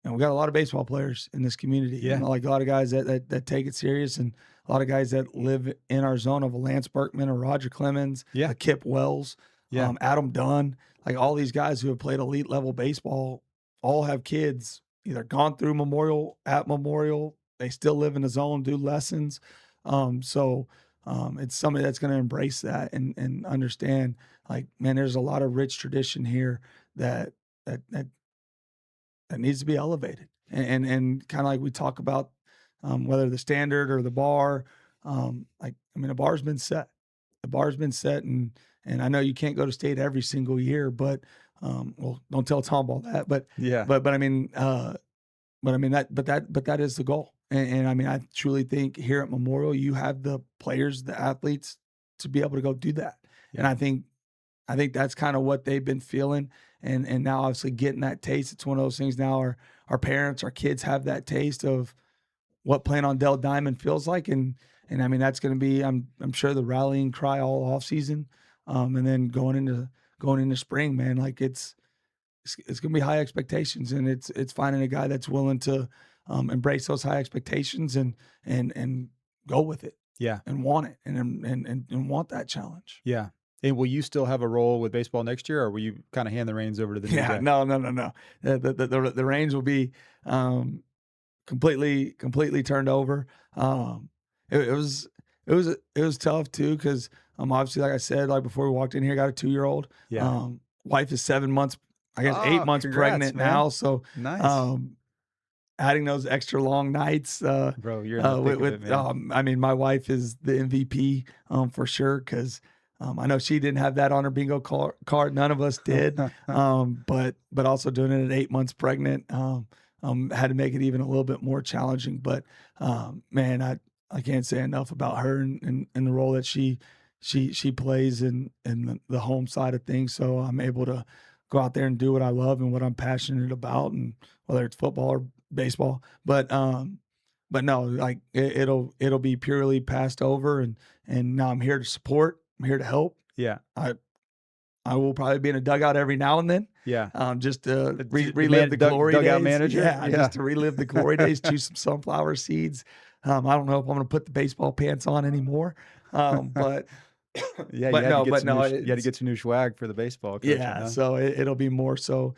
and we got a lot of baseball players in this community, and Yeah. like a lot of guys that take it serious, and a lot of guys that live in our zone of a Lance Berkman, a Roger Clemens, Yeah. a Kip Wells, Yeah. Adam Dunn, like all these guys who have played elite level baseball, all have kids either gone through Memorial at Memorial, they still live in the zone, do lessons. So it's somebody that's going to embrace that and understand, like, man, there's a lot of rich tradition here that that that needs to be elevated. And kind of like we talk about whether the standard or the bar, like I mean, the bar's been set. The bar's been set, and I know you can't go to state every single year, but well, don't tell Tom all that, but Yeah. but but I mean, that is the goal. And I mean, I truly think here at Memorial, you have the players, the athletes to be able to go do that. And Yeah. I think that's kind of what they've been feeling, and now obviously getting that taste. It's one of those things now. Our parents, our kids have that taste of what playing on Dell Diamond feels like, and I mean that's going to be I'm sure the rallying cry all off season, and then going into spring, man. Like it's going to be high expectations, and it's finding a guy that's willing to embrace those high expectations and go with it Yeah. and want it and want that challenge. Yeah. And will you still have a role with baseball next year, or will you kinda hand the reins over to the new Yeah, guy? no, no, no, no. The range will be, completely turned over. It was it was tough too because obviously, like I said, like before we walked in here, got a 2-year-old. Yeah. Wife is 7 months, I guess, 8 Oh, months congrats, pregnant man. now, so, Nice. um, adding those extra long nights, Bro, you're in the thick of it, man. I mean, my wife is the MVP, for sure, 'cause, I know she didn't have that on her bingo card, none of us did, but also doing it at 8 months pregnant, had to make it even a little bit more challenging, but, man, I can't say enough about her and the role that she plays in the home side of things, so I'm able to go out there and do what I love and what I'm passionate about, and whether it's football or baseball. But no, like it'll be purely passed over, and now I'm here to support. I'm here to help. Yeah. I I will probably be in a dugout every now and then, Yeah. just to The relive man the glory dugout days. manager? Yeah, Yeah. just to relive the glory days. Chew some sunflower seeds. I don't know if I'm going to put the baseball pants on anymore, but Yeah, but no, you had to it's get some new swag for the baseball coaching, yeah, huh? so it'll be more so,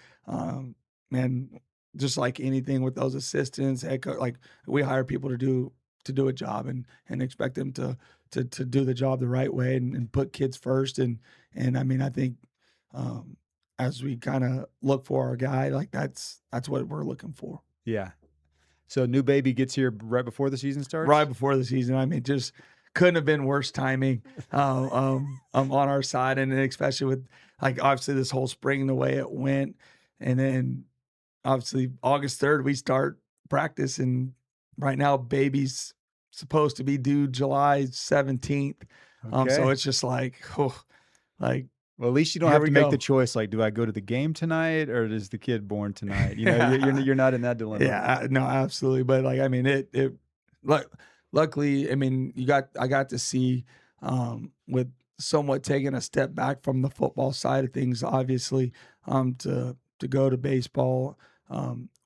man, just like anything with those assistants, like we hire people to do a job and expect them to do the job the right way and put kids first and I mean I think um, as we kind of look for our guy, like that's what we're looking for. Yeah. So new baby gets here right before the season Right starts? before the season. I mean, just couldn't have been worse timing, on our side, and then especially with, like, obviously this whole spring, the way it went, and then obviously August 3rd, we start practice, and right now, baby's supposed to be due July 17th. So Okay. it's just like, oh, like, Well, at least you don't here have we to make the go. choice, like, "Do I go to the game tonight, or is the kid born tonight?" You know, Yeah. you're not in that dilemma. Yeah, no, absolutely, but, like, I mean, it luck luckily, I mean, I got to see, with somewhat taking a step back from the football side of things, obviously, to go to baseball,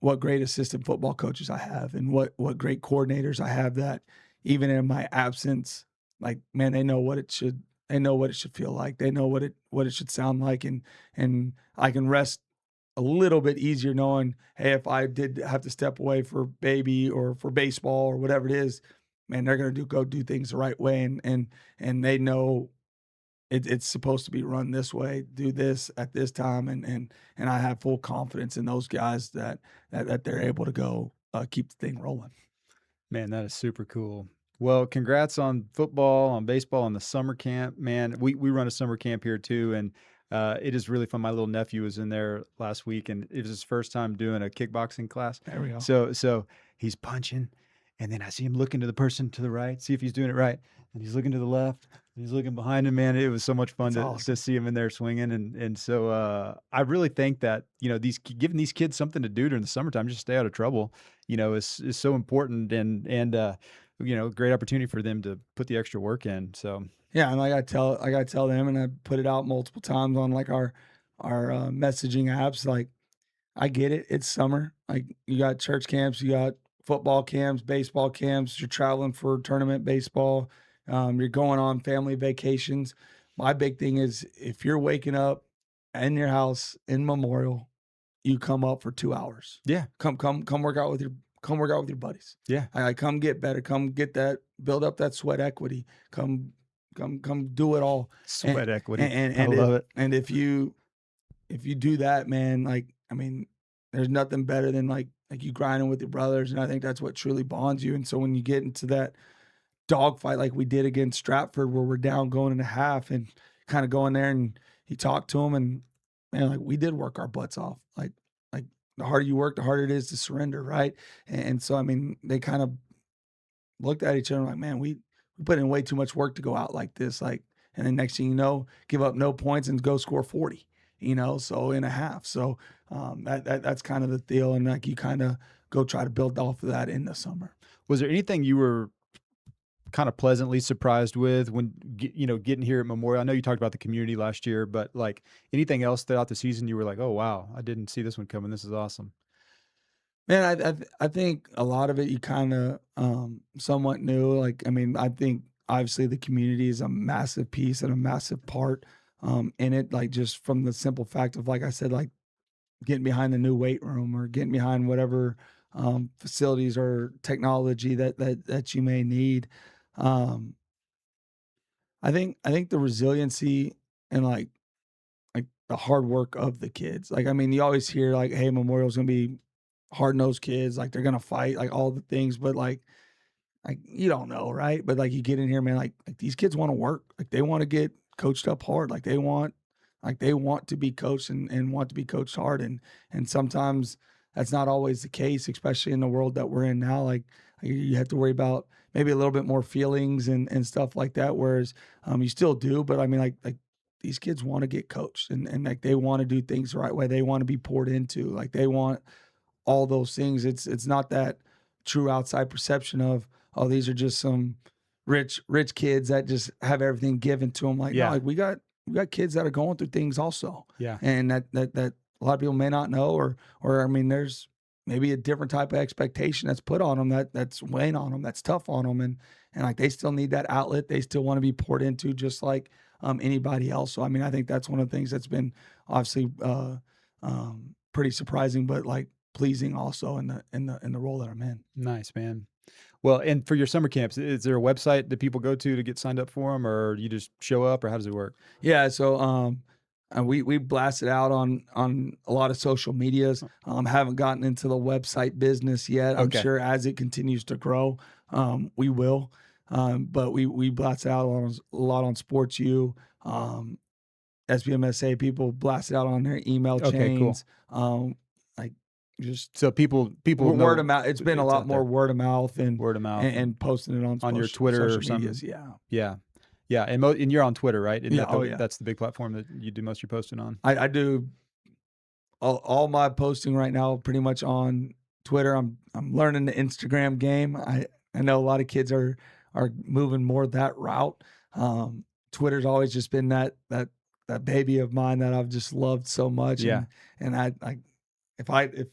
what great assistant football coaches I have and what great coordinators I have that even in my absence, like, man, they know what it should feel like. They know what it should sound like, and I can rest a little bit easier knowing, hey, if I did have to step away for baby or for baseball or whatever it is, man, they're gonna go do things the right way, and they know it's supposed to be run this way, do this at this time, and I have full confidence in those guys that they're able to go keep the thing rolling. Man, that is super cool. Well, congrats on football, on baseball, on the summer camp. Man, we run a summer camp here too, and it is really fun. My little nephew was in there last week, and it was his first time doing a kickboxing class. There we go. So he's punching, and then I see him looking to the person to the right, see if he's doing it right, and he's looking to the left, and he's looking behind him. Man, it was so much fun That's to awesome. see him in there swinging, and so I really think that giving these kids something to do during the summertime, just stay out of trouble, is so important and great opportunity for them to put the extra work in. So, Yeah, and I gotta tell them, and I put it out multiple times on like our messaging apps. Like, I get it. It's summer. Like, you got church camps, you got football camps, baseball camps. You're traveling for tournament baseball. You're going on family vacations. My big thing is if you're waking up in your house in Memorial, you come up for 2 hours. yeah, Come work out with your buddies. yeah, I come get better. Come get that build up that sweat equity. Come do it all. And sweat equity. I if love it. if you do that, man, like, I mean, there's nothing better than like you grinding with your brothers, and I think that's what truly bonds you. And so when you get into that dogfight like we did against Stratford, where we're down going in a half, and kind of going there, and he talked to him, and man, like we did work our butts off. Like the harder you work, the harder it is to surrender, right? And so I mean, they kind of looked at each other like, man, we put in way too much work to go out like this. Like, and then next thing you know, give up no points and go score 40, so in a half. So that's kind of the deal. And like you kind of go try to build off of that in the summer. Was there anything you were kind of pleasantly surprised with when getting here at Memorial? I know you talked about the community last year, but like anything else throughout the season, you were like, "Oh wow, I didn't see this one coming. This is awesome." Man, I think a lot of it you kind of somewhat knew. Like, I mean, I think obviously the community is a massive piece and a massive part. in it, like just from the simple fact of, like I said, like getting behind the new weight room or getting behind whatever facilities or technology that you may need. Um, I think the resiliency and like the hard work of the kids. Like, I mean, you always hear like, hey, Memorial's gonna be hard nosed kids, like they're gonna fight, like all the things, but like you don't know, right? But like you get in here, man, like these kids want to work, like they want to get coached up hard, like they want to be coached and want to be coached hard, and sometimes that's not always the case, especially in the world that we're in now. Like you have to worry about maybe a little bit more feelings and stuff like that. Whereas you still do, but I mean, like these kids want to get coached and like they want to do things the right way. They want to be poured into. Like they want all those things. It's not that true outside perception of, oh, these are just some rich kids that just have everything given to them. Like, no, Yeah. like we got kids that are going through things also, Yeah. and that a lot of people may not know, or I mean, there's maybe a different type of expectation that's put on them that's weighing on them, that's tough on them, and like they still need that outlet. They still want to be poured into, just like anybody else. So I mean, I think that's one of the things that's been obviously pretty surprising, but like pleasing also in the role that I'm in. Nice, man. Well, and for your summer camps, is there a website that people go to get signed up for them, or you just show up, or how does it work? Yeah, so we blast it out on a lot of social medias. Haven't gotten into the website business yet. I'm Okay. sure as it continues to grow, we will. But we blast it out on a lot on Sports U, SBMSA. People blast it out on their email Okay, cool. chains. Like just So people word of know mouth. It's been a it's lot out more there, word of mouth and word of mouth, and, and and posting it on on your social Twitter or social medias. something. Yeah. Yeah. Yeah, and and you're on Twitter, right? Isn't Yeah. that Oh yeah. that's the big platform that you do most of your posting on? I do all my posting right now pretty much on Twitter. I'm learning the Instagram game. I know a lot of kids are moving more that route. Twitter's always just been that baby of mine that I've just loved so much, Yeah. and I if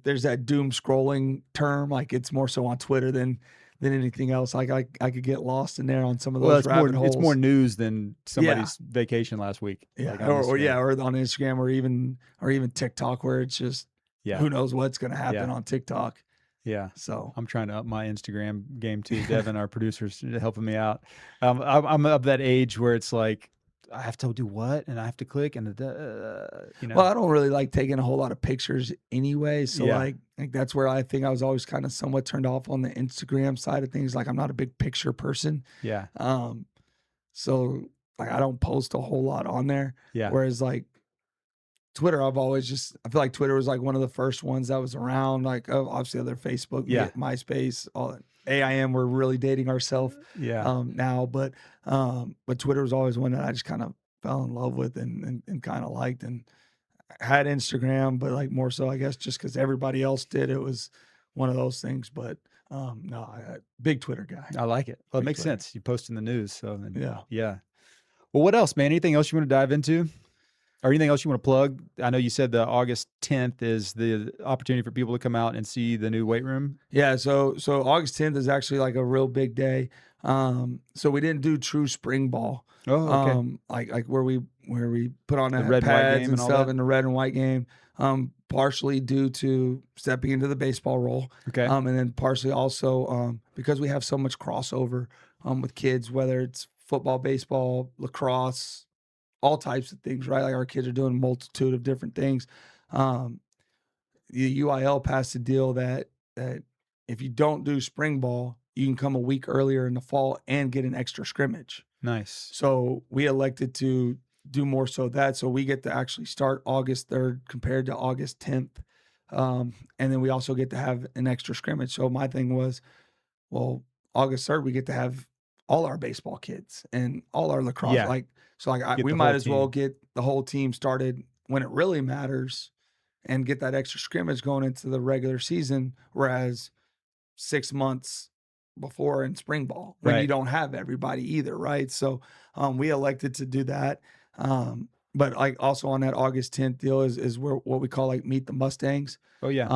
there's that doom scrolling term, like it's more so on Twitter than anything else. Like I could get lost in there on some of Well, those rabbit it's more holes. news than Yeah, somebody's vacation last week, yeah, like on or Instagram. yeah, or on Instagram, or even TikTok, where it's just Yeah. who knows what's gonna happen Yeah. on TikTok. Yeah. So I'm trying to up my Instagram game too. Devin, our producer's helping me out. I'm of that age where it's like I have to do what, and I have to click, and you well, know. I don't really like taking a whole lot of pictures anyway. So Yeah. like that's where I think I was always kind of somewhat turned off on the Instagram side of things. Like I'm not a big picture person. Yeah. Um, so like I don't post a whole lot on there. Yeah. Whereas like Twitter, I feel like Twitter was like one of the first ones that was around. Like obviously other Facebook, Yeah. MySpace, all that. AIM. We're really dating ourselves Yeah. now, but Twitter was always one that I just kind of fell in love with and kind of liked, and had Instagram, but like more so I guess just because everybody else did. It was one of those things. But no, big Twitter guy, I like it. Well, it big makes Twitter. sense. You post in the news, so and Yeah. yeah. Well, what else, man? Anything else you want to dive into? Or anything else you want to plug? I know you said the August 10th is the opportunity for people to come out and see the new weight room. Yeah, so August 10th is actually like a real big day. So we didn't do true spring ball. Oh, okay. Like where we put on The the red and white pads game and and all stuff that. in the red and white game. Partially due to stepping into the baseball role. Okay. And then partially also because we have so much crossover with kids, whether it's football, baseball, lacrosse, all types of things, right? Like our kids are doing a multitude of different things. Um, the UIL passed a deal that if you don't do spring ball, you can come a week earlier in the fall and get an extra scrimmage. Nice. So we elected to do more so that, so we get to actually start August 3rd compared to August 10th. And then we also get to have an extra scrimmage. So my thing was, well, August 3rd, we get to have all our baseball kids and all our lacrosse. Yeah. Like, so like Get we the might whole as well team. get the whole team started when it really matters and get that extra scrimmage going into the regular season. Whereas 6 months before in spring ball, when you Right. don't have everybody either, right? So we elected to do that. But like also on that August 10th deal is where what we call like meet the Mustangs. Oh, yeah.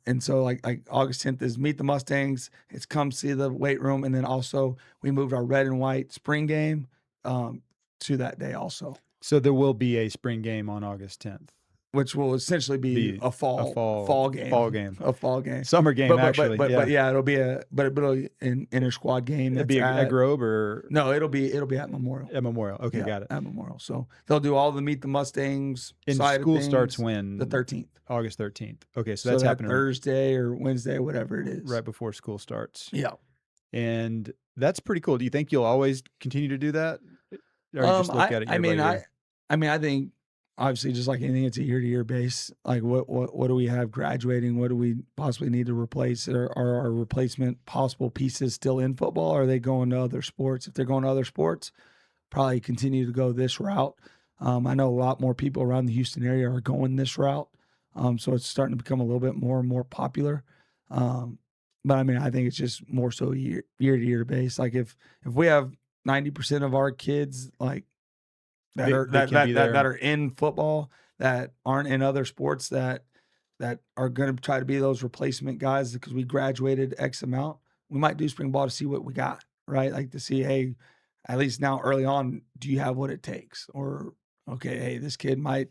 And so like August 10th is meet the Mustangs. It's come see the weight room, and then also we moved our red and white spring game to that day also. So there will be a spring game on August 10th. which will essentially be Be a a fall fall game, game. a fall game. Summer game, actually, But yeah. yeah, it'll be an inter squad game It'd that's be a at Grove or no, it'll be at Memorial. a Memorial. Okay, Yeah, got it. at Memorial. So they'll do all the Meet the Mustangs And side of school starts things the when? 13th. August 13th. Okay, so So that's that happening Thursday or Wednesday, whatever it is. right before school starts. Yeah. And that's pretty cool. Do you think you'll always continue to do that? Or you just look at it I year by mean, year? I think obviously just like anything, it's a year to year base. Like what do we have graduating? What do we possibly need to replace? Are our replacement possible pieces still in football? Or are they going to other sports? If they're going to other sports, probably continue to go this route. I know a lot more people around the Houston area are going this route. So it's starting to become a little bit more and more popular. But I mean, I think it's just more so year to year base. Like if we have 90% of our kids like They can be there. that are in football that aren't in other sports that are going to try to be those replacement guys because we graduated X amount, we might do spring ball to see what we got, right? Like to see, hey, at least now early on, do you have what it takes? Or okay, hey, this kid might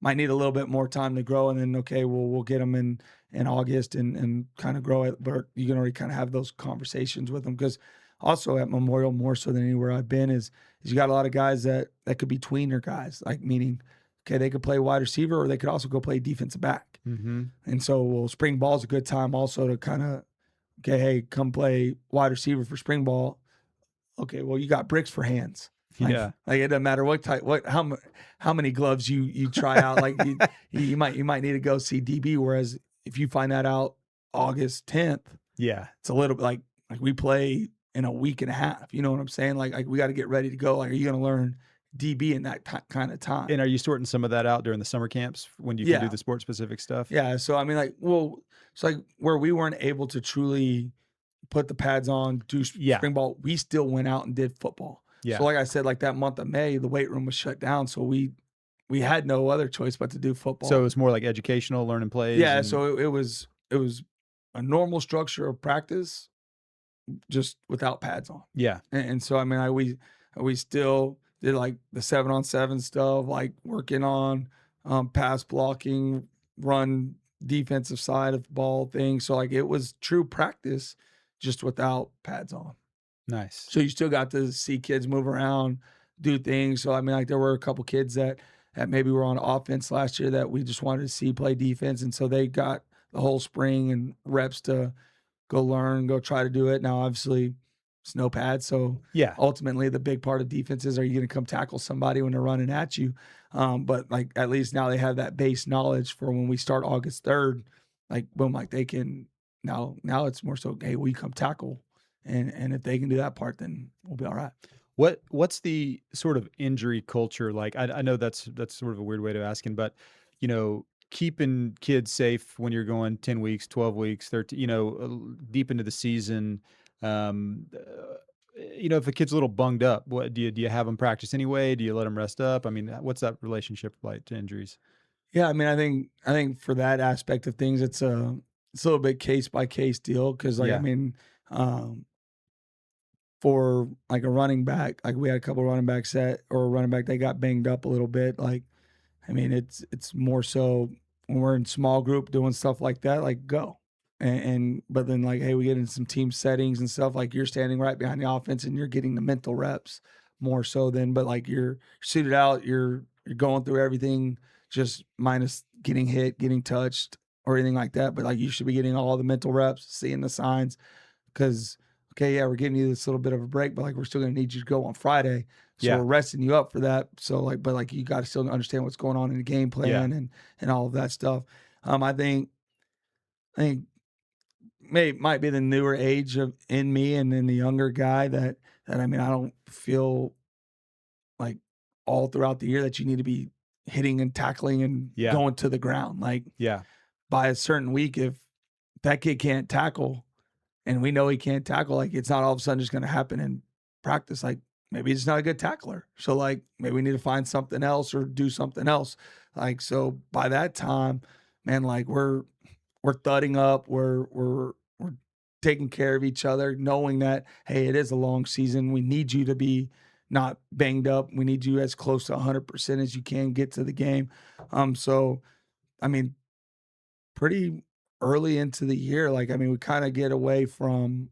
need a little bit more time to grow, and then okay, we'll get them in August and kind of grow it. But you can already kind of have those conversations with them because also at Memorial more so than anywhere I've been is you got a lot of guys that could be tweener guys, like meaning okay, they could play wide receiver or they could also go play defensive back. Mm-hmm. And so well, spring ball is a good time also to kind of okay, hey, come play wide receiver for spring ball. Okay, well, you got bricks for hands. Yeah. Like it doesn't matter what type, how many gloves you try out. Like you might need to go see DB. Whereas if you find that out August 10th, Yeah. it's a little bit like we play in a week and a half. You know what I'm saying? Like we got to get ready to go. Like, are you going to learn DB in that kind of time? And are you sorting some of that out during the summer camps when you can do Yeah. the sport specific stuff? Yeah. So I mean, like, well, it's like where we weren't able to truly put the pads on, do Yeah. spring ball, we still went out and did football. Yeah. So like I said, like that month of May, the weight room was shut down. So we had no other choice but to do football. So it's more like educational, learning plays. yeah, and- so it was a normal structure of practice, just without pads on. yeah. And so I mean, we still did like the 7-on-7 stuff, like working on pass blocking, run defensive side of the ball thing. So like it was true practice, just without pads on. Nice. So you still got to see kids move around, do things. So I mean, like there were a couple kids that maybe were on offense last year that we just wanted to see play defense, and so they got the whole spring and reps to go learn, go try to do it. Now, obviously, it's no pads, so Yeah. ultimately the big part of defense is, are you going to come tackle somebody when they're running at you? But like at least now they have that base knowledge for when we start August 3rd. Like boom, like they can now it's more so, hey, will you come tackle? And if they can do that part, then we'll be all right. What's the sort of injury culture like? I know that's sort of a weird way to asking, but keeping kids safe when you're going 10 weeks, 12 weeks, 13, deep into the season. If a kid's a little bunged up, what do you have them practice anyway? Do you let them rest up? I mean, what's that relationship like to injuries? Yeah, I mean, I think for that aspect of things, it's a little bit case by case deal because, like, Yeah. I mean, for like a running back, like we had a couple running backs they got banged up a little bit. Like, I mean, it's more so when we're in small group doing stuff like that, like go. But then like, hey, we get into some team settings and stuff, like you're standing right behind the offense and you're getting the mental reps more so than, but like you're suited out, you're going through everything, just minus getting hit, getting touched, or anything like that. But like you should be getting all the mental reps, seeing the signs, because okay, yeah, we're giving you this little bit of a break, but like we're still gonna need you to go on Friday. So Yeah. we're resting you up for that. So like, but like you got to still understand what's going on in the game plan and all of that stuff. I think might be the newer age of in me and in the younger guy that I mean, I don't feel like all throughout the year that you need to be hitting and tackling and Yeah. going to the ground. Like Yeah. by a certain week, if that kid can't tackle and we know he can't tackle, like it's not all of a sudden just going to happen in practice. Like maybe he's not a good tackler. So like maybe we need to find something else or do something else. Like, so by that time, man, like we're thudding up, we're taking care of each other, knowing that, hey, it is a long season. We need you to be not banged up. We need you as close to 100% as you can get to the game. So I mean, pretty early into the year, like I mean, we kind of get away from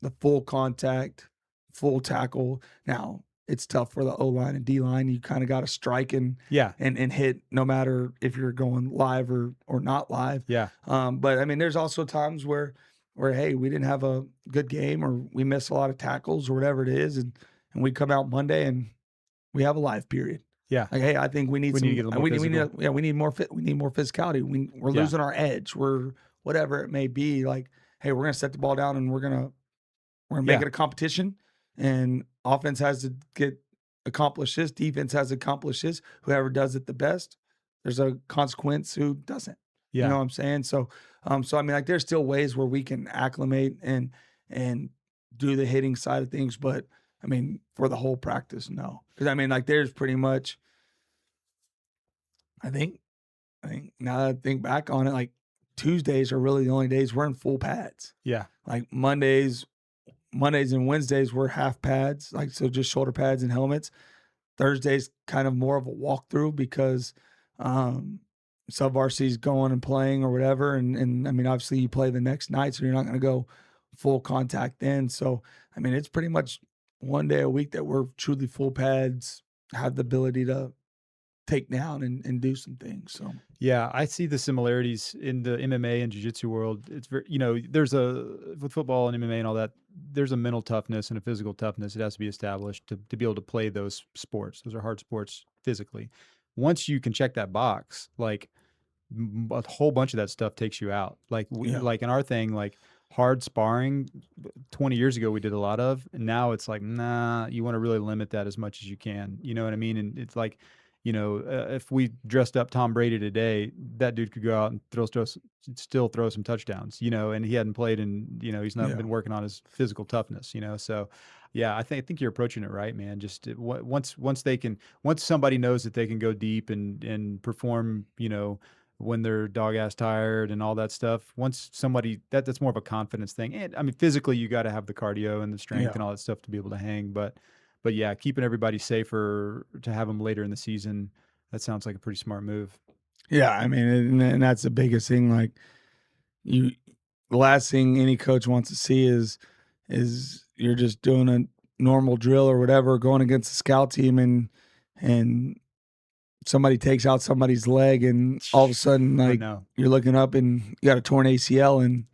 the full contact, full tackle. Now it's tough for the O line and D line. You kind of got to strike Yeah. and hit no matter if you're going live or not live. Yeah. But I mean, there's also times where hey, we didn't have a good game or we missed a lot of tackles or whatever it is, and we come out Monday and we have a live period. Yeah. Like, hey, I think we need We need to some. get a little more We need physical. yeah, we need more fit. We need more physicality. We're Yeah. losing our edge. We're whatever it may be. Like, hey, we're gonna set the ball down and we're gonna make Yeah. it a competition. And offense has to get accomplish this. Defense has to accomplish this. Whoever does it the best, there's a consequence who doesn't. You know Yeah. what I'm saying? So, so I mean, like, there's still ways where we can acclimate and do the hitting side of things, but I mean, for the whole practice, no. Because I mean, like, there's pretty much. I think now that I think back on it, like Tuesdays are really the only days we're in full pads. Yeah. Like Mondays and Wednesdays we're half pads, like so just shoulder pads and helmets. Thursday's kind of more of a walkthrough because sub varsity's going and playing or whatever. And I mean, obviously you play the next night, so you're not gonna go full contact then. So I mean, it's pretty much one day a week that we're truly full pads, have the ability to take down and do some things. So Yeah, I see the similarities in the MMA and jiu-jitsu world. It's very, there's with football and MMA and all that, there's a mental toughness and a physical toughness. It has to be established to be able to play those sports. Those are hard sports physically. Once you can check that box, like a whole bunch of that stuff takes you out. Like yeah. like in our thing, like hard sparring 20 years ago we did a lot of, and now it's like, nah, you want to really limit that as much as you can. You know what I mean? And it's like, if we dressed up Tom Brady today, that dude could go out and still throw some touchdowns, and he hadn't played he's not Yeah. been working on his physical toughness, so yeah, I think you're approaching it right, man. Just once somebody knows that they can go deep and perform, when they're dog ass tired and all that stuff. Once somebody that's more of a confidence thing. And I mean, physically you got to have the cardio and the strength Yeah. and all that stuff to be able to hang. But yeah, keeping everybody safer to have them later in the season, that sounds like a pretty smart move. Yeah, I mean, and that's the biggest thing. Like you, the last thing any coach wants to see is you're just doing a normal drill or whatever, going against the scout team, and somebody takes out somebody's leg, and all of a sudden, Oh like no. you're looking up and you got a torn ACL, and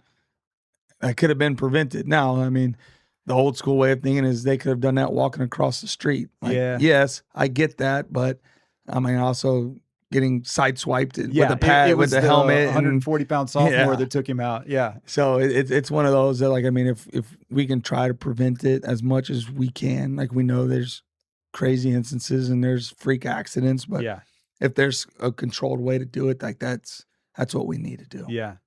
that could have been prevented. Now, I mean, the old school way of thinking is they could have done that walking across the street. Like, Yeah. yes, I get that, but I mean, also getting sideswiped with Yeah, a pad it with was the the helmet and 140-pound sophomore yeah. that took him out. Yeah. So it's one of those that, like, I mean, if we can try to prevent it as much as we can, like, we know there's crazy instances and there's freak accidents, but Yeah. if there's a controlled way to do it, like that's what we need to do. Yeah.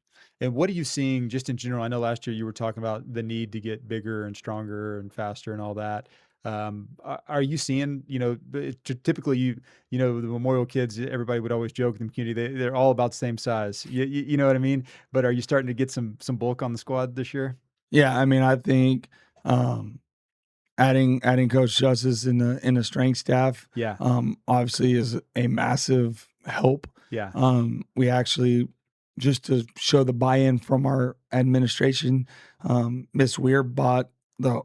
And what are you seeing just in general? I know last year you were talking about the need to get bigger and stronger and faster and all that. Are you seeing, typically the Memorial kids, everybody would always joke in the community, they're all about the same size. You know what I mean? But are you starting to get some bulk on the squad this year? Yeah, I mean, I think adding Coach Justice in the strength staff, Yeah. obviously is a massive help. Yeah. We actually, just to show the buy-in from our administration, Miss Weir bought the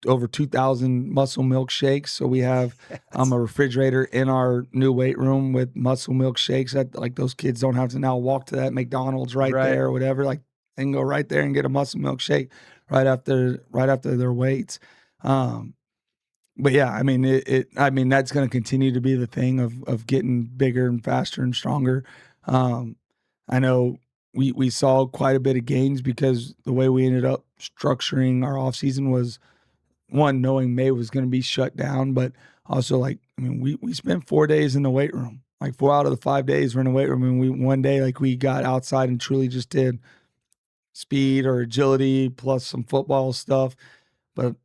over 2,000 muscle milkshakes. So we have a refrigerator in our new weight room with muscle milkshakes that, like, those kids don't have to now walk to that McDonald's right there or whatever. Like, they can go right there and get a muscle milkshake right after their weights. But yeah, I mean, I mean, that's going to continue to be the thing of getting bigger and faster and stronger. I know we saw quite a bit of gains because the way we ended up structuring our offseason was, one, knowing May was going to be shut down, but also, like, I mean, we spent 4 days in the weight room. Like, 4 out of the 5 days we're in the weight room, and one day, like, we got outside and truly just did speed or agility plus some football stuff. But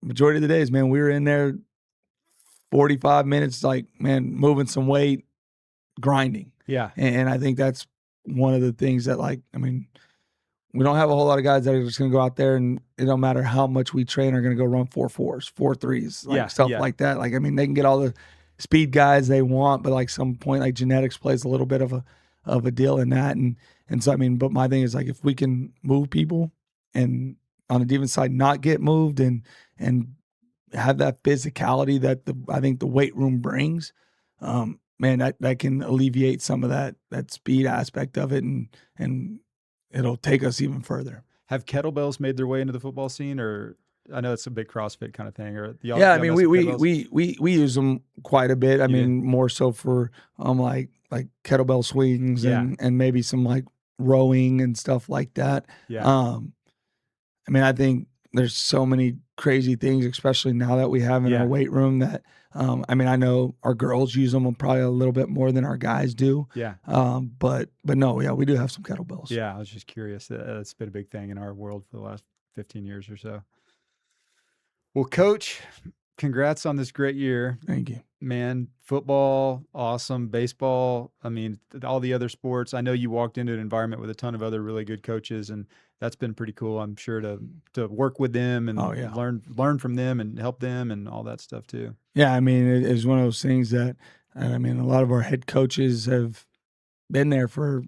majority of the days, man, we were in there 45 minutes, like, man, moving some weight, grinding. Yeah. And I think that's one of the things that, like, I mean, we don't have a whole lot of guys that are just going to go out there and it don't matter how much we train are going to go run 4.4s, 4.3s, like Yeah, stuff yeah. like that. Like, I mean, they can get all the speed guys they want, but like some point, like genetics plays a little bit of a deal in that. And so, I mean, but my thing is like, if we can move people and on the defense side, not get moved and have that physicality that I think the weight room brings, man, that can alleviate some of that speed aspect of it and it'll take us even further. Have kettlebells made their way into the football scene, or I know it's a big CrossFit kind of thing, or Yeah, I y'all mean, mess with kettlebells? we use them quite a bit. I You do? mean, more so for like kettlebell swings Yeah, and maybe some like rowing and stuff like that. yeah, Um, I mean, I think there's so many crazy things, especially now that we have in our yeah, weight room that I mean, I know our girls use them probably a little bit more than our guys do. yeah, But no, yeah, we do have some kettlebells. yeah. I was just curious. It's been a big thing in our world for the last 15 years or so. Well, Coach, congrats on this great year. Thank you. Man, football, awesome. Baseball, I mean, all the other sports. I know you walked into an environment with a ton of other really good coaches, and that's been pretty cool. I'm sure to work with them Oh and yeah. learn from them and help them and all that stuff too. Yeah, I mean, it is one of those things that, I mean, a lot of our head coaches have been there for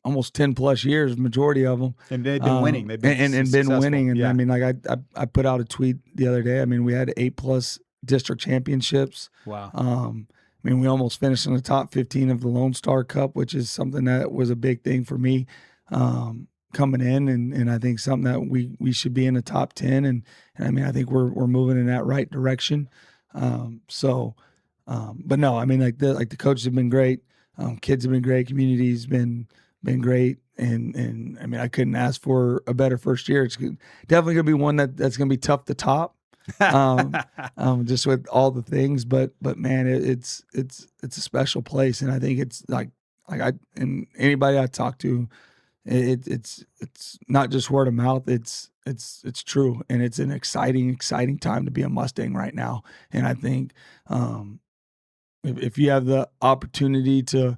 almost 10 plus years, majority of them. And they've been winning. They've been And been successful. winning. And I Yeah. mean, like I put out a tweet the other day. I mean, we had 8+ district championships. Wow. I mean, we almost finished in the top 15 of the Lone Star Cup, which is something that was a big thing for me coming in, and I think something that we should be in the top 10. And I mean, I think we're moving in that right direction. But no, I mean, like the coaches have been great, kids have been great, community's been great, and I mean, I couldn't ask for a better first year. It's definitely gonna be one that's gonna be tough to top, just with all the things. But man, it's a special place, and I think it's like and anybody I talk to, it's not just word of mouth. It's true, and it's an exciting time to be a Mustang right now. And I think if you have the opportunity to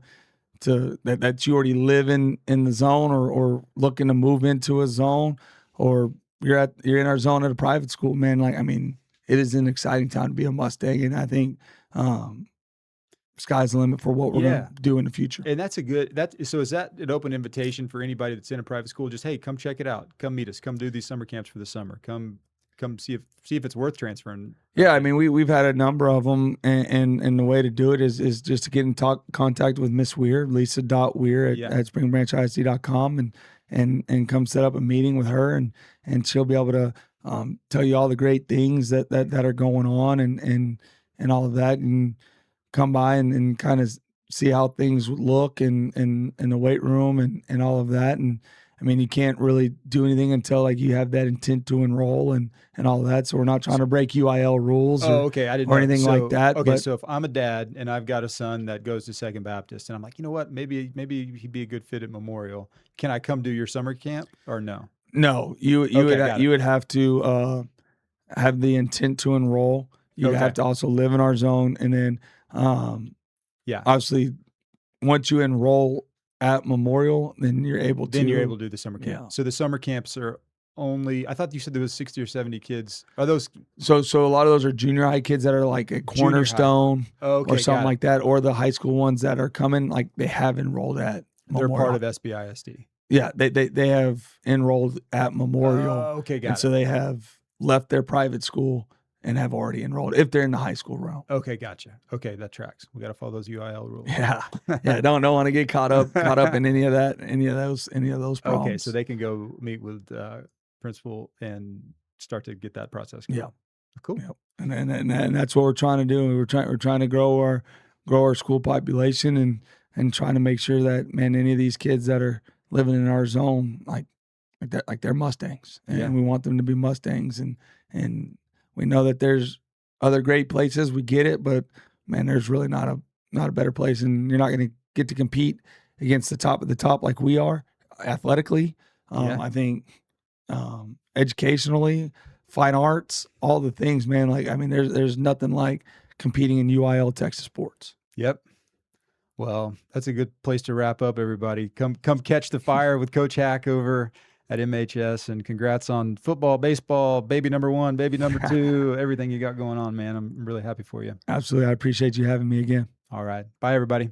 that you already live in the zone or looking to move into a zone, or you're in our zone at a private school, man, like, I mean, it is an exciting time to be a Mustang. And I think sky's the limit for what we're Yeah. going to do in the future. And that's so is that an open invitation for anybody that's in a private school? Just, hey, come check it out. Come meet us. Come do these summer camps for the summer. Come see if it's worth transferring. Yeah, I mean, we've had a number of them, and the way to do it is just to get in contact with Miss Weir, Lisa.Weir at springbranchist.com, and come set up a meeting with her, and she'll be able to tell you all the great things that are going on and all of that, and come by and kind of see how things look in the weight room and all of that. And I mean, you can't really do anything until like you have that intent to enroll and all of that. So we're not trying to break UIL rules Okay. I didn't or know. anything like that. Okay, But so if I'm a dad and I've got a son that goes to Second Baptist, and I'm like, you know what, maybe he'd be a good fit at Memorial. Can I come do your summer camp or no? no, Got it. you would have to have the intent to enroll. You'd Okay. have to also live in our zone, and then Yeah. obviously once you enroll at Memorial, then you're able Then to you're able to do the summer camp. Yeah. So the summer camps are only, I thought you said there was 60 or 70 kids. Are those So a lot of those are junior high kids that are like a Junior high. Cornerstone okay? or something got it. like that, or the high school ones that are coming, like they have enrolled at They're Memorial. part of SBISD. Yeah, they have enrolled at Memorial. Okay, got and it. so they have left their private school and have already enrolled if they're in the high school realm. Okay, gotcha. Okay, that tracks. We got to follow those UIL rules. Yeah, yeah. Don't want to get caught up in any of those problems. Okay, so they can go meet with principal and start to get that process going. Yeah. Cool. Yep. And that's what we're trying to do. We're trying to grow our school population and trying to make sure that, man, any of these kids that are living in our zone, like they're Mustangs, and Yeah. we want them to be Mustangs. And we know that there's other great places. We get it, but man, there's really not a better place, and you're not going to get to compete against the top of the top like we are athletically. Yeah. I think educationally, fine arts, all the things, man. Like, I mean, there's nothing like competing in UIL Texas sports. Yep. Well, that's a good place to wrap up, everybody. Come catch the fire with Coach Haack over at MHS, and congrats on football, baseball, baby number 1, baby number 2, everything you got going on, man. I'm really happy for you. Absolutely. I appreciate you having me again. All right. Bye, everybody.